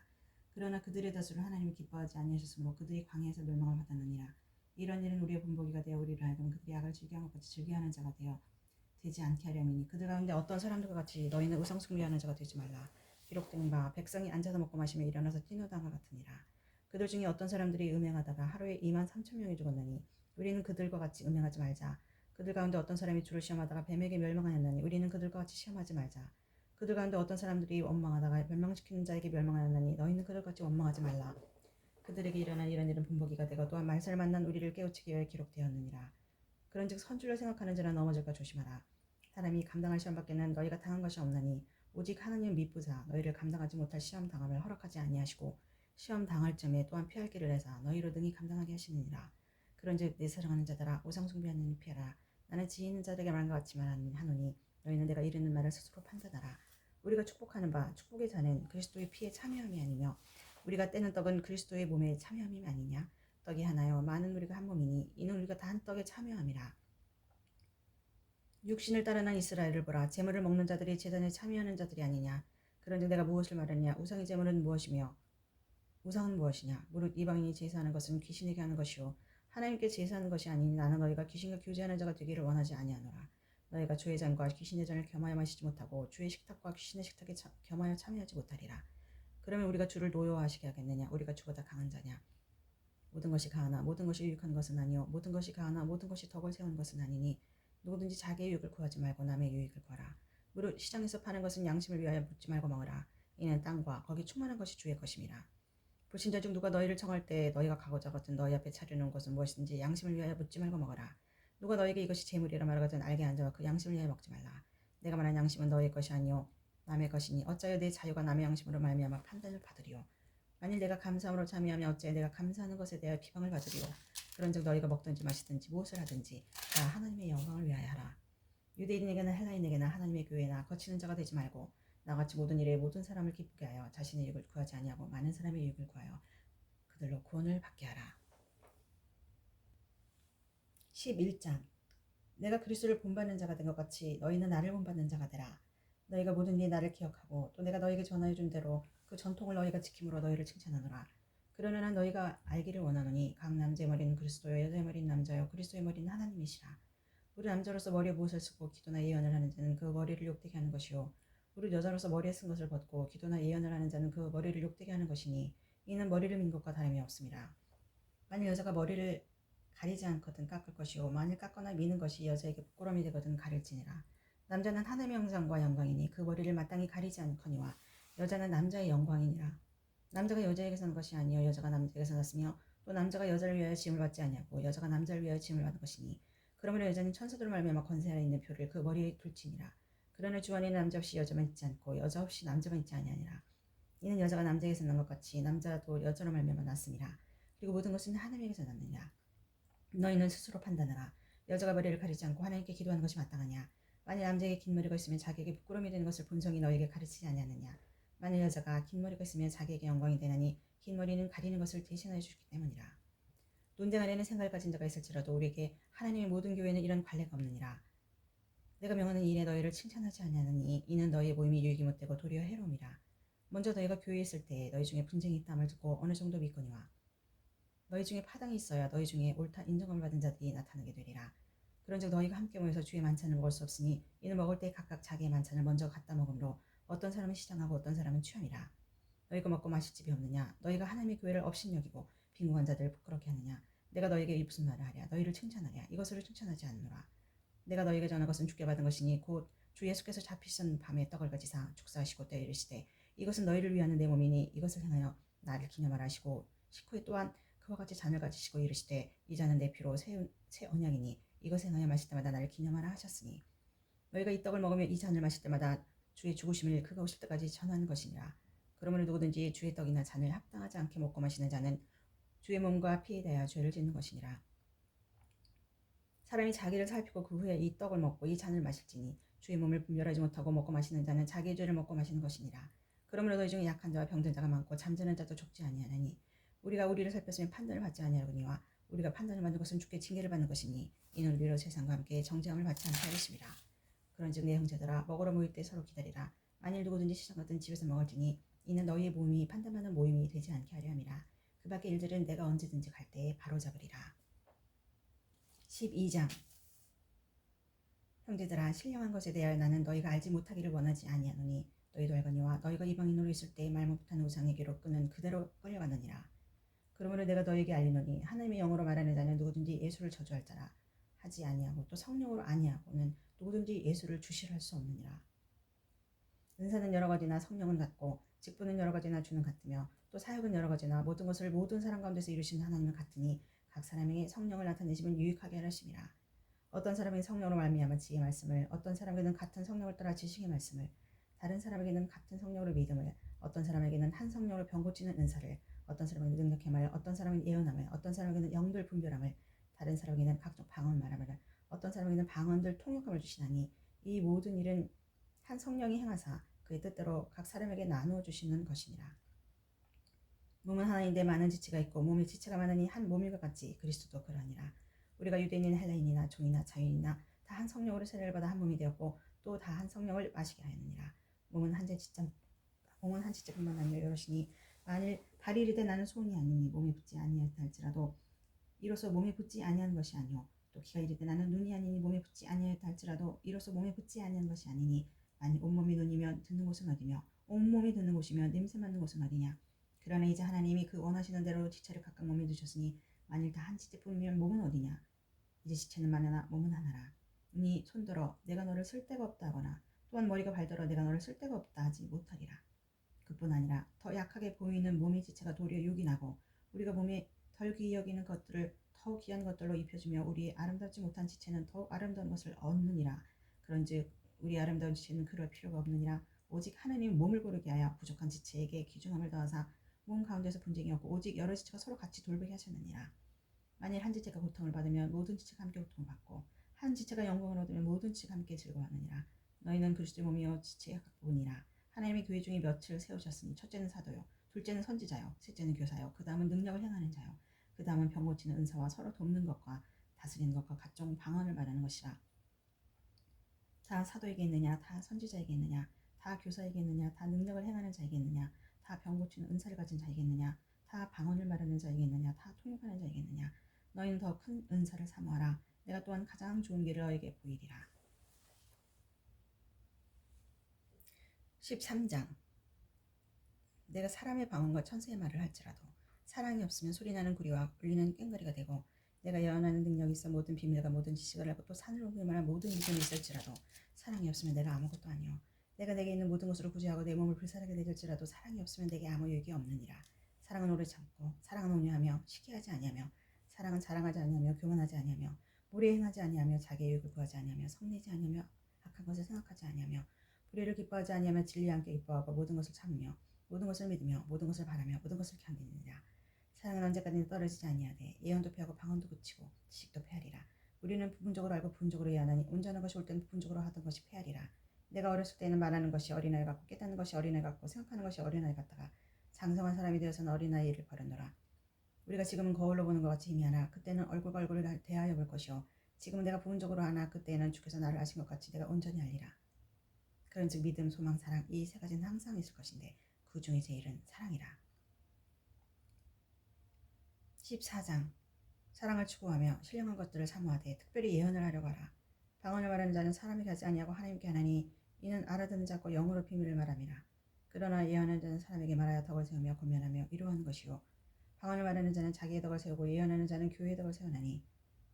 그러나 그들의 다수를 하나님이 기뻐하지 아니하셨으므로 그들이 광야에서 멸망을 받았느니라. 이런 일은 우리의 본보기가 되어 우리를 하여금 그들이 악을 즐겨한 것 같이 즐겨하는 자가 되지 않게 하려니니 그들 가운데 어떤 사람들과 같이 너희는 우상 숭배하는 자가 되지 말라. 기록된 바 백성이 앉아서 먹고 마시며 일어나서 뛰노당과 같으니라. 그들 중에 어떤 사람들이 음행하다가 하루에 2만 3천 명이 죽었느니 우리는 그들과 같이 음행하지 말자. 그들 가운데 어떤 사람이 주를 시험하다가 뱀에게 멸망하였느니 우리는 그들과 같이 시험하지 말자. 그들 가운데 어떤 사람들이 원망하다가 멸망시키는 자에게 멸망하였느니 너희는 그들과 같이 원망하지 말라. 그들에게 일어난 이런 일은 분보기가 되고 또한 말살 만난 우리를 깨우치기 위해 기록되었느니라. 그런즉 선줄로 생각하는 자는 넘어질까 조심하라. 사람이 감당할 시험 밖에는 너희가 당한 것이 없나니 오직 하나님 미쁘사 너희를 감당하지 못할 시험 당함을 허락하지 아니하시고 시험 당할 점에 또한 피할 길을 내사 너희로 능히 감당하게 하시느니라. 그런즉 내 사랑하는 자들아 우상 숭배하는 일 피하라. 나는 지혜 있는 자들에게 말과 같지만 하노니 너희는 내가 이르는 말을 스스로 판단하라. 우리가 축복하는 바 축복의 잔은 그리스도의 피에 참여함이 아니며 우리가 떼는 떡은 그리스도의 몸에 참여함이 아니냐. 떡이 하나요 많은 우리가 한 몸이니 이는 우리가 다 한 떡에 참여함이라. 육신을 따르는 이스라엘을 보라. 제물을 먹는 자들이 제단에 참여하는 자들이 아니냐. 그런즉 내가 무엇을 말하느냐. 우상의 제물은 무엇이며 우상은 무엇이냐. 무릇 이방인이 제사하는 것은 귀신에게 하는 것이요 하나님께 제사하는 것이 아니니 나는 너희가 귀신과 교제하는 자가 되기를 원하지 아니하노라. 너희가 주의 잔과 귀신의 잔을 겸하여 마시지 못하고 주의 식탁과 귀신의 식탁에 겸하여 참여하지 못하리라. 그러면 우리가 주를 노여워하시게 하겠느냐. 우리가 주보다 강한 자냐. 모든 것이 가하나 모든 것이 유익한 것은 아니요 모든 것이 가하나 모든 것이 덕을 세운 것은 아니니 누구든지 자기의 유익을 구하지 말고 남의 유익을 구하라. 무릇 시장에서 파는 것은 양심을 위하여 묻지 말고 먹으라. 이는 땅과 거기 충만한 것이 주의 것임이라. 불신자 중 누가 너희를 청할 때 너희가 가고자 하거든 너희 앞에 차려놓은 것은 무엇인지 양심을 위하여 묻지 말고 먹으라. 누가 너희에게 이것이 재물이라 말하거든 알게 앉아와 그 양심을 위하여 먹지 말라. 내가 말한 양심은 너의 것이 아니요 남의 것이니 어찌하여 내 자유가 남의 양심으로 말미암아 판단을 받으리요. 만일 내가 감사함으로 참여하면 어찌하여 내가 감사하는 것에 대하여 비방을 받으리요. 그런즉 너희가 먹든지 마시든지 무엇을 하든지 다 하나님의 영광을 위하여 하라. 유대인에게나 헬라인에게나 하나님의 교회나 거치는 자가 되지 말고 나같이 모든 일에 모든 사람을 기쁘게 하여 자신의 유익을 구하지 아니하고 많은 사람의 유익을 구하여 그들로 구원을 받게 하라. 11장 내가 그리스도를 본받는 자가 된 것 같이 너희는 나를 본받는 자가 되라. 너희가 모든 일에 나를 기억하고 또 내가 너희에게 전하여 준 대로 그 전통을 너희가 지킴으로 너희를 칭찬하노라. 그러나 너희가 알기를 원하노니 각 남자의 머리는 그리스도요 여자의 머리는 남자요 그리스도의 머리는 하나님이시라. 우리 남자로서 머리에 무엇을 쓰고 기도나 예언을 하는 자는 그 머리를 욕되게 하는 것이요 우리 여자로서 머리에 쓴 것을 벗고 기도나 예언을 하는 자는 그 머리를 욕되게 하는 것이니 이는 머리를 민 것과 다름이 없습니다. 만일 여자가 머리를 가리지 않거든 깎을 것이요 만일 깎거나 미는 것이 여자에게 부끄러움이 되거든 가릴지니라. 남자는 하나님의 형상과 영광이니 그 머리를 마땅히 가리지 않거니와 여자는 남자의 영광이니라. 남자가 여자에게서 난 것이 아니요 여자가 남자에게서 났으며 또 남자가 여자를 위하여 지음을 받지 아니하고 여자가 남자를 위하여 지음을 받는 것이니 그러므로 여자는 천사들을 말미암아 권세 아래 있는 표를 그 머리에 둘지니라. 그러나 주 안에는 남자 없이 여자만 있지 않고 여자 없이 남자만 있지 아니하니라. 이는 여자가 남자에게서 난 것 같이 남자도 여자로 말미암아 났음이라. 그리고 모든 것은 하나님에게서 났느니라. 너희는 스스로 판단하라. 여자가 머리를 가리지 않고 하나님께 기도하는 것이 마땅하냐. 만일 남자에게 긴 머리가 있으면 자기에게 부끄러움이 되는 것을 본성이 너희에게 가르치지 아니하느냐. 만일 여자가 긴 머리가 있으면 자기에게 영광이 되나니 긴 머리는 가리는 것을 대신하여 주기 때문이라. 논쟁 안에는 생각을 가진 자가 있을지라도 우리에게 하나님의 모든 교회는 이런 관례가 없느니라. 내가 명하는 일에 너희를 칭찬하지 아니하느니 이는 너희의 모임이 유익이 못되고 도리어 해로움이라. 먼저 너희가 교회에 있을 때 너희 중에 분쟁이 있다함을 듣고 어느 정도 믿거니와 너희 중에 파당이 있어야 너희 중에 옳다 인정함을 받은 자들이 나타나게 되리라. 그런즉 너희가 함께 모여서 주의 만찬을 먹을 수 없으니 이는 먹을 때 각각 자기의 만찬을 먼저 갖다 먹으므로 어떤 사람은 시장하고 어떤 사람은 취함이라. 너희가 먹고 마실 집이 없느냐. 너희가 하나님의 교회를 업신여기고 빈궁한 자들을 부끄럽게 하느냐. 내가 너희에게 이 무슨 말을 하랴. 너희를 칭찬하랴. 이것을 칭찬하지 않노라. 내가 너희에게 전한 것은 주께 받은 것이니 곧 주 예수께서 잡히신 밤에 떡을 가지사 축사하시고 때 이르시되 이것은 너희를 위하는 내 몸이니 이것을 행하여 나를 기념하라 하시고 식후에 또한 그와 같이 잔을 가지시고 이르시되 이 잔은 내 피로 새 언약이니 이것을 행하여 마실 때마다 나를 기념하라 하셨으니 너희가 이 떡을 먹으며 이 잔을 마실 때마다 주의 죽으심을 그가 오실 때까지 전하는 것이니라. 그러므로 누구든지 주의 떡이나 잔을 합당하지 않게 먹고 마시는 자는 주의 몸과 피에 대하여 죄를 짓는 것이니라. 사람이 자기를 살피고 그 후에 이 떡을 먹고 이 잔을 마실지니 주의 몸을 분별하지 못하고 먹고 마시는 자는 자기의 죄를 먹고 마시는 것이니라. 그러므로 너희 중에 약한 자와 병든 자가 많고 잠자는 자도 적지 아니하나니 우리가 우리를 살폈으면 판단을 받지 아니하거니와 우리가 판단을 받는 것은 주께 징계를 받는 것이니 이는 우리로 세상과 함께 정죄함을 받지 않게 하겠습니다. 그런즉 내 형제들아 먹으러 모일 때 서로 기다리라. 만일 누구든지 시장 같은 집에서 먹을지니 이는 너희의 모임이 판단받는 모임이 되지 않게 하려 함이라. 그 밖의 일들은 내가 언제든지 갈 때에 바로잡으리라. 12장 형제들아 신령한 것에 대하여 나는 너희가 알지 못하기를 원하지 아니하노니 너희도 알거니와 너희가 이방인으로 있을 때 말 못하는 우상에게로 끄는 그대로 끌려가느니라. 그러므로 내가 너희에게 알리노니 하나님의 영으로 말하는 자는 누구든지 예수를 저주할 자라 하지 아니하고 또 성령으로 아니하고는 누구든지 예수를 주시할 수 없느니라. 은사는 여러 가지나 성령은 같고 직분은 여러 가지나 주는 같으며 또 사역은 여러 가지나 모든 것을 모든 사람 가운데서 이루시는 하나님은 같으니 각 사람에게 성령을 나타내시면 유익하게 하심이라. 어떤 사람에게 성령으로 말미암아 지혜의 말씀을 어떤 사람에게는 같은 성령을 따라 지식의 말씀을 다른 사람에게는 같은 성령으로 믿음을 어떤 사람에게는 한 성령으로 병 고치는 은사를 어떤 사람에게는 능력함을 어떤 사람에게는 예언함을 어떤 사람에게는 영들 분별함을 다른 사람에게는 각종 방언 말함을 어떤 사람에게는 방언들 통역함을 주시나니 이 모든 일은 한 성령이 행하사 그의 뜻대로 각 사람에게 나누어 주시는 것이니라. 몸은 하나인데 많은 지체가 있고 몸의 지체가 많으니 한 몸일과 같이 그리스도도 그러하니라. 우리가 유대인이나 헬라인이나 종이나 자유인이나 다 한 성령으로 세례를 받아 한 몸이 되었고 또 다 한 성령을 마시게 하였느니라. 몸은 한 지체뿐만 아니라 여럿이니 만일 발이 이르되 나는 손이 아니니 몸에 붙지 아니하였다 할지라도 이로써 몸에 붙지 아니한 것이 아니요 또 귀가 이르되 나는 눈이 아니니 몸에 붙지 아니하였다 할지라도 이로써 몸에 붙지 아니한 것이 아니니 만일 온몸이 눈이면 듣는 곳은 어디며 온몸이 듣는 곳이면 냄새 맡는 곳은 어디냐. 그러나 이제 하나님이 그 원하시는 대로 지체를 각각 몸에 두셨으니 만일 다 한 지체뿐이면 몸은 어디냐. 이제 지체는 많으나 몸은 하나라. 눈이 손들어 내가 너를 쓸데가 없다 하거나 또한 머리가 발들어 내가 너를 쓸데가 없다 하지 못하리라. 그뿐 아니라 더 약하게 보이는 몸의 지체가 도리어 욕이 나고 우리가 몸에 덜 귀히 여기는 것들을 더 귀한 것들로 입혀주며 우리의 아름답지 못한 지체는 더욱 아름다운 것을 얻느니라. 그런즉 우리 아름다운 지체는 그럴 필요가 없느니라. 오직 하나님 몸을 고르게 하여 부족한 지체에게 귀중함을 더하사 몸 가운데서 분쟁이 없고 오직 여러 지체가 서로 같이 돌보게 하셨느니라. 만일 한 지체가 고통을 받으면 모든 지체가 함께 고통을 받고 한 지체가 영광을 얻으면 모든 지체가 함께 즐거워하느니라. 너희는 그리스도의 몸이요 지체가 각본이라. 하나님의 교회 중에 몇을 세우셨으니 첫째는 사도요, 둘째는 선지자요, 셋째는 교사요, 그 다음은 능력을 행하는 자요, 그 다음은 병 고치는 은사와 서로 돕는 것과 다스리는 것과 각종 방언을 말하는 것이라. 다 사도에게 있느냐, 다 선지자에게 있느냐, 다 교사에게 있느냐, 다 능력을 행하는 자에게 있느냐, 다 병 고치는 은사를 가진 자에게 있느냐, 다 방언을 말하는 자에게 있느냐, 다 통역하는 자에게 있느냐. 너희는 더 큰 은사를 사모하라. 내가 또한 가장 좋은 길을 너에게 보이리라. 13장. 내가 사람의 방언과 천사의 말을 할지라도 사랑이 없으면 소리나는 구리와 울리는 꽹과리가 되고, 내가 예언하는 능력이 있어 모든 비밀과 모든 지식을 알고 또 산을 옮길 만한 모든 믿음이 있을지라도 사랑이 없으면 내가 아무것도 아니요. 내가 내게 있는 모든 것으로 구제하고 내 몸을 불살하게 되질지라도 사랑이 없으면 내게 아무 유익이 없느니라. 사랑은 오래 참고, 사랑은 온유하며 시기하지 아니하며, 사랑은 자랑하지 아니하며 교만하지 아니하며, 무례 행하지 아니하며, 자기의 유익을 구하지 아니하며, 성내지 아니하며, 악한 것을 생각하지 아니하며, 불의를 기뻐하지 아니하며, 진리와 함께 기뻐하고 모든 것을 참으며 모든 것을 믿으며 모든 것을 바라며 모든 것을 견디느니라. 사랑은 언제까지나 떨어지지 아니하되 예언도 패하고 방언도 그치고 지식도 패하리라. 우리는 부분적으로 알고 부분적으로 예언하니 온전한 것이 올 때는 부분적으로 하던 것이 패하리라. 내가 어렸을 때는 말하는 것이 어린아이 같고 깨닫는 것이 어린아이 같고 생각하는 것이 어린아이 같다가 장성한 사람이 되어서는 어린아이의 일을 버렸노라. 우리가 지금은 거울로 보는 것 같이 희미하나 그때는 얼굴과 얼굴을 대하여 볼 것이요 지금은 내가 부분적으로 하나 그때에는 주께서 나를 아신 것 같이 내가 온전히 알리라. 그런즉 믿음, 소망, 사랑 이 세 가지는 항상 있을 것인데 그 중에 제일은 사랑이라. 14장. 사랑을 추구하며 신령한 것들을 사모하되 특별히 예언을 하려고 하라. 방언을 말하는 자는 사람에게 하지 아니하고 하나님께 하나니 이는 알아듣는 자고 영으로 비밀을 말함이라. 그러나 예언하는 자는 사람에게 말하여 덕을 세우며 권면하며 위로하는 것이요 방언을 말하는 자는 자기의 덕을 세우고 예언하는 자는 교회의 덕을 세우나니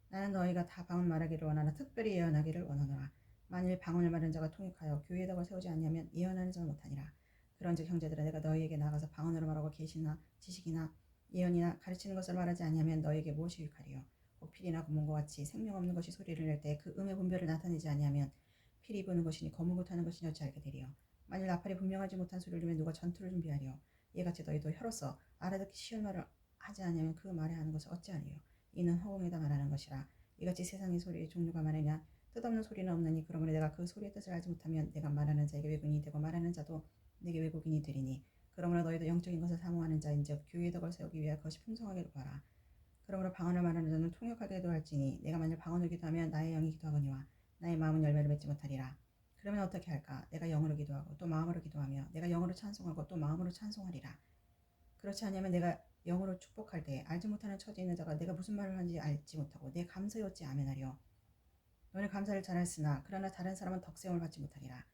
나는 너희가 다 방언 말하기를 원하나 특별히 예언하기를 원하노라. 만일 방언을 말하는 자가 통역하여 교회의 덕을 세우지 아니하면 예언하는 자가 못하니라. 그런즉 형제들아 내가 너희에게 나가서 방언으로 말하고 계시나 지식이나 예언이나 가르치는 것을 말하지 아니하면 너희에게 무엇이 유익하리요. 곧 필이나 구문과 같이 생명 없는 것이 소리를 낼 때 그 음의 분별을 나타내지 아니하면 필이 부는 것이니 검은 것하는 것이니 어찌 알게 되리요. 만일 나팔이 분명하지 못한 소리를 들으면 누가 전투를 준비하리요. 이같이 너희도 혀로서 알아듣기 쉬운 말을 하지 아니하면 그 말에 하는 것을 어찌하리요. 이는 허공에다 말하는 것이라. 이같이 세상의 소리의 종류가 많으냐 뜻없는 소리는 없느니 그러므로 내가 그 소리의 뜻을 알지 못하면 내가 말하는 자에게 외국인이 되고 말하는 자도 내게 외국인이 되리니 그러므로 너희도 영적인 것을 사모하는 자인즉 교회의 덕을 세우기 위하여 그것이 풍성하게 구하라. 그러므로 방언을 말하는 자는 통역하게 기도할지니 내가 만일 방언을 기도하면 나의 영이 기도하거니와 나의 마음은 열매를 맺지 못하리라. 그러면 어떻게 할까? 내가 영으로 기도하고 또 마음으로 기도하며 내가 영으로 찬송하고 또 마음으로 찬송하리라. 그렇지 않으면 내가 영으로 축복할 때 알지 못하는 처지에 있는 자가 내가 무슨 말을 하는지 알지 못하고 내 감사에 어찌 아멘하리요. 너는 감사를 잘했으나 그러나 다른 사람은 덕세움을 받지 못하리라.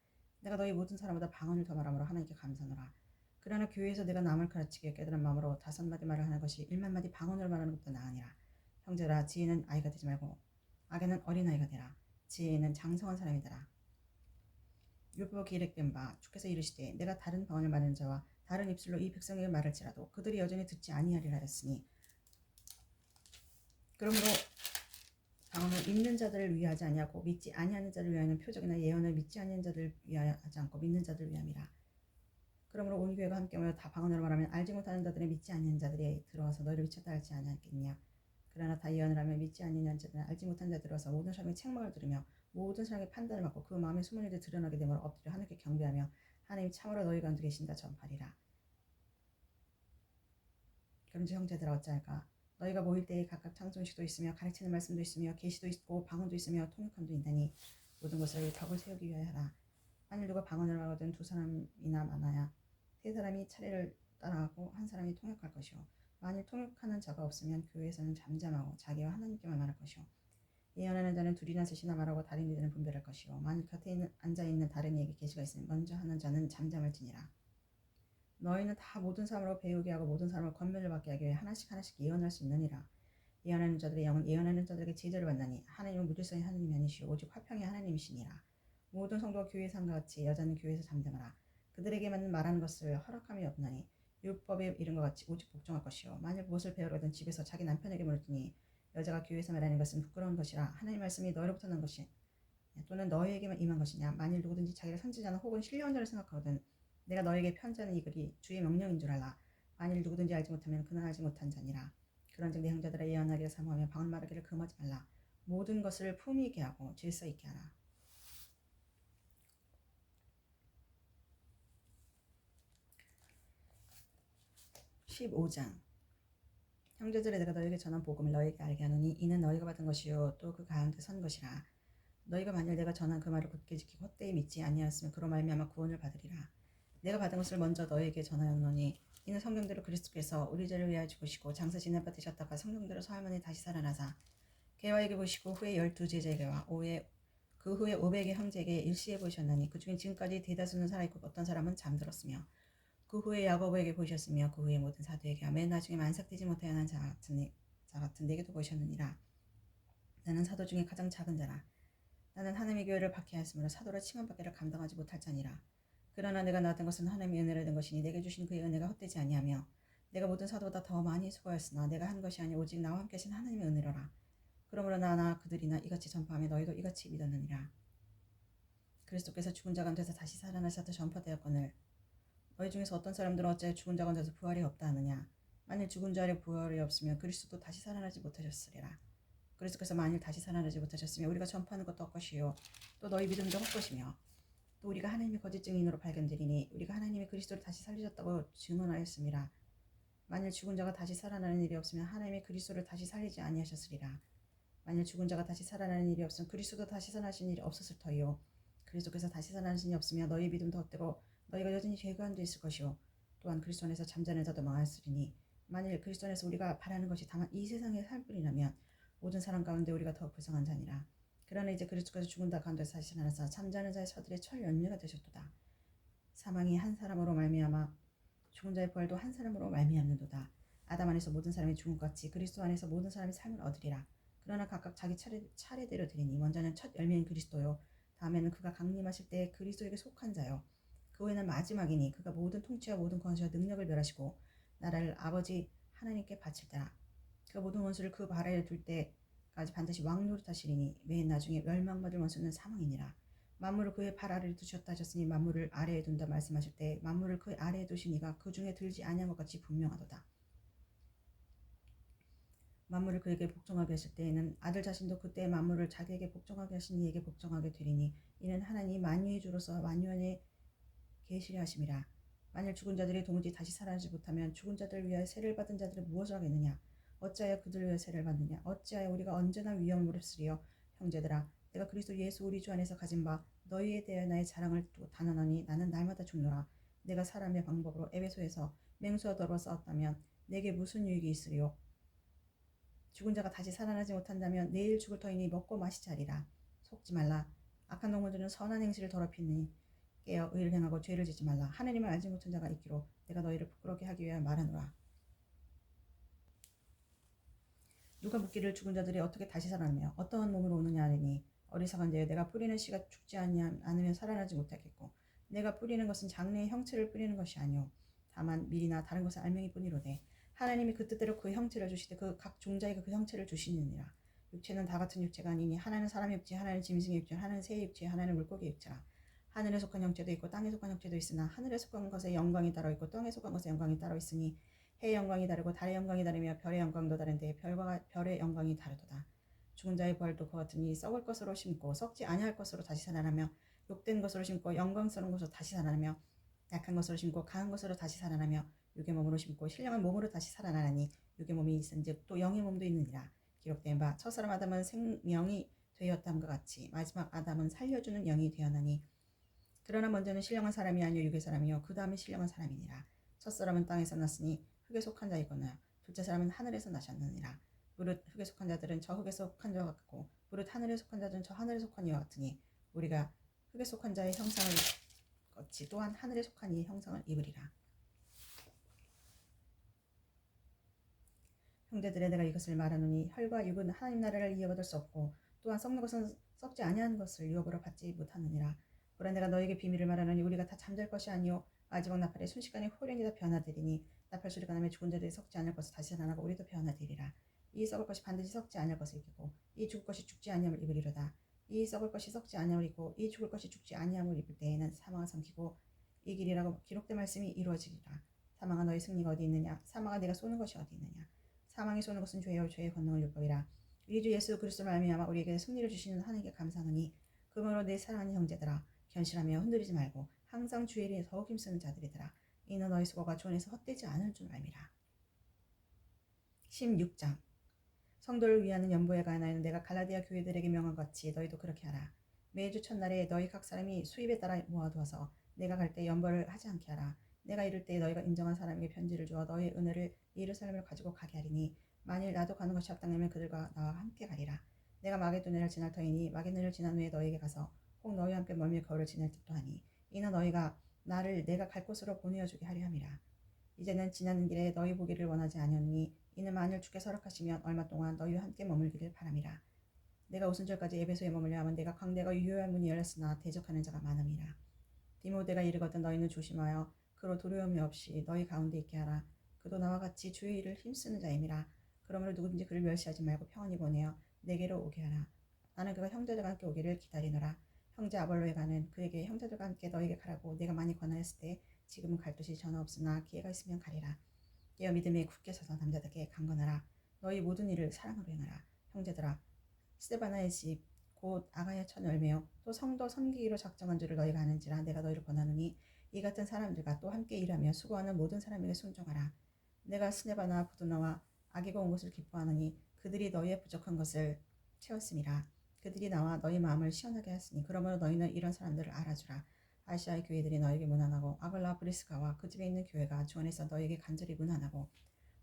내가 너희 모든 사람보다 방언을 더 말함으로 하나님께 감사노라. 그러나 교회에서 내가 남을 가르치기에 깨달은 마음으로 5마디 말을 하는 것이 1만마디 방언을 말하는 것보다 나으니라. 형제라 지혜는 아이가 되지 말고 악에는 어린아이가 되라. 지혜는 장성한 사람이 되라. 율법에 기록된 바 주께서 이르시되 내가 다른 방언을 말하는 자와 다른 입술로 이 백성에게 말할지라도 그들이 여전히 듣지 아니하리라 하였으니 그러므로 방언을 읽는 자들을 위하지 아니하고 믿지 아니하는 자를 위하여는 표적이나 예언을 믿지 아니하는 자들을 위하여 하지 않고 믿는 자들을 위함이라. 그러므로 온 교회가 함께 모여 다 방언으로 말하면 알지 못하는 자들의 믿지 않는 자들이 들어와서 너희를 미쳤다 할지 아니하겠느냐. 그러나 다 예언을 하면 믿지 않는 자들은 알지 못한 자들이 들어와서 모든 사람의 책망을 들으며 모든 사람의 판단을 받고 그 마음의 숨은 일을 드러나게 되므로 엎드려 하나님께 경배하며 하나님 참으로 너희 가운데 계신다 전파리라. 그런즉 형제들아 어찌할까? 너희가 모일 때에 각각 창조식도 있으며 가르치는 말씀도 있으며 계시도 있고 방언도 있으며 통역함도 있나니 모든 것을 덕을 세우기 위하여 하라. 만일 누가 방언을 말하거든 2사람이나 많아야 3사람이 차례를 따라하고 한 사람이 통역할 것이요 만일 통역하는 자가 없으면 교회에서는 잠잠하고 자기와 하나님께만 말할 것이요 예언하는 자는 2이나 3이나 말하고 다른 이들은 분별할 것이요 만일 곁에 앉아있는 다른 이에게 계시가 있으면 먼저 하는 자는 잠잠할지니라. 너희는 다 모든 사람으로 배우게 하고 모든 사람을 권면을 받게 하기 위해 하나씩 하나씩 예언할 수 있느니라. 예언하는 자들의 영은 예언하는 자들에게 제자를 받나니 하나님은 무질서인 하나님이 아니시오 오직 화평의 하나님이시니라. 모든 성도가 교회의 상과 같이 여자는 교회에서 잠잠하라. 그들에게만 말하는 것을 허락함이 없나니 율법에 이른 것 같이 오직 복종할 것이요 만일 무엇을 배우려든 집에서 자기 남편에게 물으니 여자가 교회에서 말하는 것은 부끄러운 것이라. 하나님의 말씀이 너희로부터 난 것이 또는 너희에게만 임한 것이냐? 만일 누구든지 자기를 선지자나 혹은 신령한 자를 생각하거든 내가 너에게 편지하는 이 글이 주의 명령인 줄 알라. 만일 누구든지 알지 못하면 그는 알지 못한 자니라. 그런즉 내 형제들아 예언하기를 사모하며 방언 말하기를 금하지 말라. 모든 것을 품위 있게 하고 질서 있게 하라. 15장 형제들아 내가 너에게 전한 복음을 너에게 알게 하노니 이는 너희가 받은 것이요 또 그 가운데 선 것이라. 너희가 만일 내가 전한 그 말을 굳게 지키고 헛되이 믿지 아니하였으면 그로 말미암아 구원을 받으리라. 내가 받은 것을 먼저 너희에게 전하였노니 이는 성경대로 그리스도께서 우리 죄를 위하여 죽으시고 장사 지내 받으셨다가 성경대로 사흘 만에 다시 살아나사 개와에게 보시고 후에 12제자에게와 그 후에 500의 형제에게 일시에 보이셨나니 그 중에 지금까지 대다수는 살아있고 어떤 사람은 잠들었으며 그 후에 야고보에게 보이셨으며 그 후에 모든 사도에게 맨 나중에 만삭되지 못하여 난 자 같은 내게도 보이셨느니라. 나는 사도 중에 가장 작은 자라. 나는 하나님의 교회를 박해하였으므로 사도라 칭함받기를 감당하지 못할 자니라. 그러나 내가 낳은 것은 하나님의 은혜를 된 것이니 내게 주신 그의 은혜가 헛되지 아니하며 내가 모든 사도보다 더 많이 수고하였으나 내가 한 것이 아니 오직 나와 함께 하신 하나님의 은혜로라. 그러므로 나나 그들이나 이같이 전파하며 너희도 이같이 믿었느니라. 그리스도께서 죽은 자 가운데서 다시 살아나셔서 전파되었거늘 너희 중에서 어떤 사람들은 어찌하여 죽은 자 가운데서 부활이 없다 하느냐. 만일 죽은 자의 부활이 없으면 그리스도도 다시 살아나지 못하셨으리라. 그리스도께서 만일 다시 살아나지 못하셨으면 우리가 전파하는 것도 헛것이요 또 너희 믿음도 헛것이며 또 우리가 하나님의 거짓 증인으로 발견되리니 우리가 하나님의 그리스도를 다시 살리셨다고 증언하였습니다. 만일 죽은 자가 다시 살아나는 일이 없으면 하나님의 그리스도를 다시 살리지 아니하셨으리라. 만일 죽은 자가 다시 살아나는 일이 없으면 그리스도도 다시 살아나신 일이 없었을 터이요 그리스도께서 다시 살아나신 일이 없으면 너희 믿음도 헛되고 너희가 여전히 죄 가운데 있을 것이요 또한 그리스도 안에서 잠자는 자도 망하였으리니 만일 그리스도 안에서 우리가 바라는 것이 다만 이 세상의 살 뿐이라면 모든 사람 가운데 우리가 더 불쌍한 자니라. 그러나 이제 그리스도께서 죽은 자 가운데서 다시 살아나사 잠자는 자의 저들의 첫 열매가 되셨도다. 사망이 한 사람으로 말미암아 죽은 자의 부활도 한 사람으로 말미암는도다. 아담 안에서 모든 사람이 죽은 것 같이 그리스도 안에서 모든 사람이 삶을 얻으리라. 그러나 각각 자기 차례대로 드리니 먼저는 첫 열매인 그리스도요 다음에는 그가 강림하실 때에 그리스도에게 속한 자요 그 후에는 마지막이니 그가 모든 통치와 모든 권세와 능력을 멸하시고 나라를 아버지 하나님께 바칠 때라. 그가 모든 원수를 그 발 아래에 둘 때까지 반드시 왕노릇하시리니 맨 나중에 멸망받을 원수는 사망이니라. 만물을 그의 발 아래에 두셨다 하셨으니 만물을 아래에 둔다 말씀하실 때 만물을 그 아래에 두신 이가 그 중에 들지 아니한 것 같이 분명하도다. 만물을 그에게 복종하게 하실 때에는 아들 자신도 그때 만물을 자기에게 복종하게 하신 이에게 복종하게 되리니 이는 하나님이 만유의 주로서 만유 안에 계시려 하심이라. 만일 죽은 자들이 도무지 다시 살아나지 못하면 죽은 자들을 위하여 세를 받은 자들은 무엇을 하겠느냐. 어찌하여 그들을 위하여 세를 받느냐. 어찌하여 우리가 언제나 위험을 무릅쓰리요. 형제들아 내가 그리스도 예수 우리 주 안에서 가진 바 너희에 대하여 나의 자랑을 단언하니 나는 날마다 죽노라. 내가 사람의 방법으로 에베소에서 맹수와 더불어 싸웠다면 내게 무슨 유익이 있으리요. 죽은 자가 다시 살아나지 못한다면 내일 죽을 터이니 먹고 마시자 하리라. 속지 말라. 악한 동물들은 선한 행실을 더럽히니 깨어 의를 행하고 죄를 짓지 말라. 하나님을 알지 못한 자가 있기로 내가 너희를 부끄럽게 하기 위하여 말하노라. 누가 묻기를 죽은 자들이 어떻게 다시 살아나며 어떠한 몸으로 오느냐 하리니 어리석은 자여 내가 뿌리는 씨가 죽지 않으면 살아나지 못하겠고 내가 뿌리는 것은 장래의 형체를 뿌리는 것이 아니오 다만 밀이나 다른 것을 알맹이 뿐이로되 하나님이 그 뜻대로 그 형체를 주시되 그 각 종자에게 그 형체를 주시느니라. 육체는 다 같은 육체가 아니니 하나는 사람의 육체, 하나는 짐승의 육체, 하나는 새의 육체, 하나는 물고기의 육체라. 하늘에 속한 형체도 있고 땅에 속한 형체도 있으나 하늘에 속한 것에 영광이 따로 있고 땅에 속한 것에 영광이 따로 있으니 해의 영광이 다르고 달의 영광이 다르며 별의 영광도 다른데 별의 영광이 다르도다. 죽은 자의 부활도 그와 같으니 썩을 것으로 심고 썩지 아니할 것으로 다시 살아나며 욕된 것으로 심고 영광스러운 것으로 다시 살아나며 약한 것으로 심고 강한 것으로 다시 살아나며 육의 몸으로 심고 신령한 몸으로 다시 살아나니 육의 몸이 있은즉 또 영의 몸도 있느니라. 기록된 바 첫사람 아담은 생명이 되었다함과 같이 마지막 아담은 살려주는 영이 되었나니 그러나 먼저는 신령한 사람이 아니요 육의 사람이요 그 다음에 신령한 사람이니라. 첫사람은 땅에서 났으니 흙에 속한 자이거나 둘째 사람은 하늘에서 나셨느니라. 무릇 흙에 속한 자들은 저 흙에 속한 자와 같고 무릇 하늘에 속한 자들은 저 하늘에 속한 이와 같으니 우리가 흙에 속한 자의 형상을 얻지 또한 하늘에 속한 이의 형상을 입으리라. 형제들의 내가 이것을 말하노니 혈과 육은 하나님 나라를 이어받을 수 없고 또한 썩는 것은 썩지 아니하는 것을 유업으로 받지 못하느니라. 보라 내가 너에게 비밀을 말하노니 우리가 다 잠잘 것이 아니요 마지막 나팔에 순식간에 호련히 다 변화되리니 나팔 소리가 나면 죽은 자들이 썩지 않을 것을 다시 살아나고 우리도 변화되리라. 이 썩을 것이 반드시 썩지 않을 것을 이기고 이 죽을 것이 죽지 아니함을 입으리로다. 이 썩을 것이 썩지 아니함을 입고 이 죽을 것이 죽지 아니함을 입을 때에는 사망을 삼키고 이 길이라고 기록된 말씀이 이루어지리라. 사망아 너희 승리가 어디 있느냐? 사망아 네가 쏘는 것이 어디 있느냐? 사망이 쏘는 것은 죄요 죄의 권능을 율법이라. 우리 주 예수 그리스도를 말미암아 우리에게 승리를 주시는 하나님께 감사하노니 그러므로 내 사랑하는 형제들아 견실하며 흔들리지 말고 항상 주의 일에 더욱 힘쓰는 자들이더라. 이는 너희 수고가 주 안에서 헛되지 않을 줄 알미라. 16장 성도를 위하는 연보에 관하여 내가 갈라디아 교회들에게 명한 같이 너희도 그렇게 하라. 매주 첫날에 너희 각 사람이 수입에 따라 모아두어서 내가 갈 때 연보를 하지 않게 하라. 내가 이를 때 너희가 인정한 사람에게 편지를 주어 너희의 은혜를 예루살렘을 가지고 가게 하리니 만일 나도 가는 것이 합당하면 그들과 나와 함께 가리라. 내가 마게도냐를 지날 터이니 마게도냐를 지난 후에 너희에게 가서 꼭 너희와 함께 멀미 겨울을 지낼 듯도 하니 이는 너희가 나를 내가 갈 곳으로 보내어 주게 하려 함이라. 이제는 지나는 길에 너희 보기를 원하지 아니하노니 이는 만일 주께서 허락하시면 얼마 동안 너희와 함께 머물기를 바람이라. 내가 오순절까지 에베소에 머물려 하면 내가 광대가 유효한 문이 열렸으나 대적하는 자가 많음이라. 디모데가 이르거든 너희는 조심하여 그로 두려움이 없이 너희 가운데 있게 하라. 그도 나와 같이 주의 일을 힘쓰는 자임이라. 그러므로 누구든지 그를 멸시하지 말고 평안히 보내어 내게로 오게 하라. 나는 그가 형제들과 함께 오기를 기다리노라. 형제 아볼로에 가는 그에게 형제들과 함께 너에게 가라고 내가 많이 권하였을 때 지금은 갈 뜻이 전혀 없으나 기회가 있으면 가리라. 깨어 믿음에 굳게 서서 남자들에게 강건하라. 너희 모든 일을 사랑으로 행하라. 형제들아 스데바나의 집 곧 아가야 첫 열매요 또 성도 섬기기로 작정한 줄을 너희가 아는지라. 내가 너희를 권하노니 이 같은 사람들과 또 함께 일하며 수고하는 모든 사람에게 순종하라. 내가 스데바나 부두나와 아기가 온 것을 기뻐하노니 그들이 너희의 부족한 것을 채웠음이라. 그들이 나와 너희 마음을 시원하게 하였으니 그러므로 너희는 이런 사람들을 알아주라. 아시아의 교회들이 너에게 문안하고 아글라 브리스가와 그 집에 있는 교회가 주 안에서 너에게 간절히 문안하고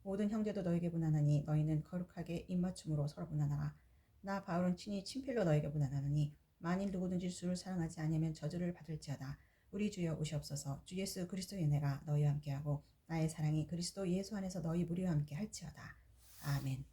모든 형제도 너에게 문안하니 너희는 거룩하게 입맞춤으로 서로 문안하라. 나 바울은 친히 친필로 너에게 문안하노니 만일 누구든지 주를 사랑하지 아니하면 저주를 받을지어다. 우리 주여 오시옵소서. 주 예수 그리스도의 은혜가 너희와 함께하고 나의 사랑이 그리스도 예수 안에서 너희 무리와 함께 할지어다. 아멘.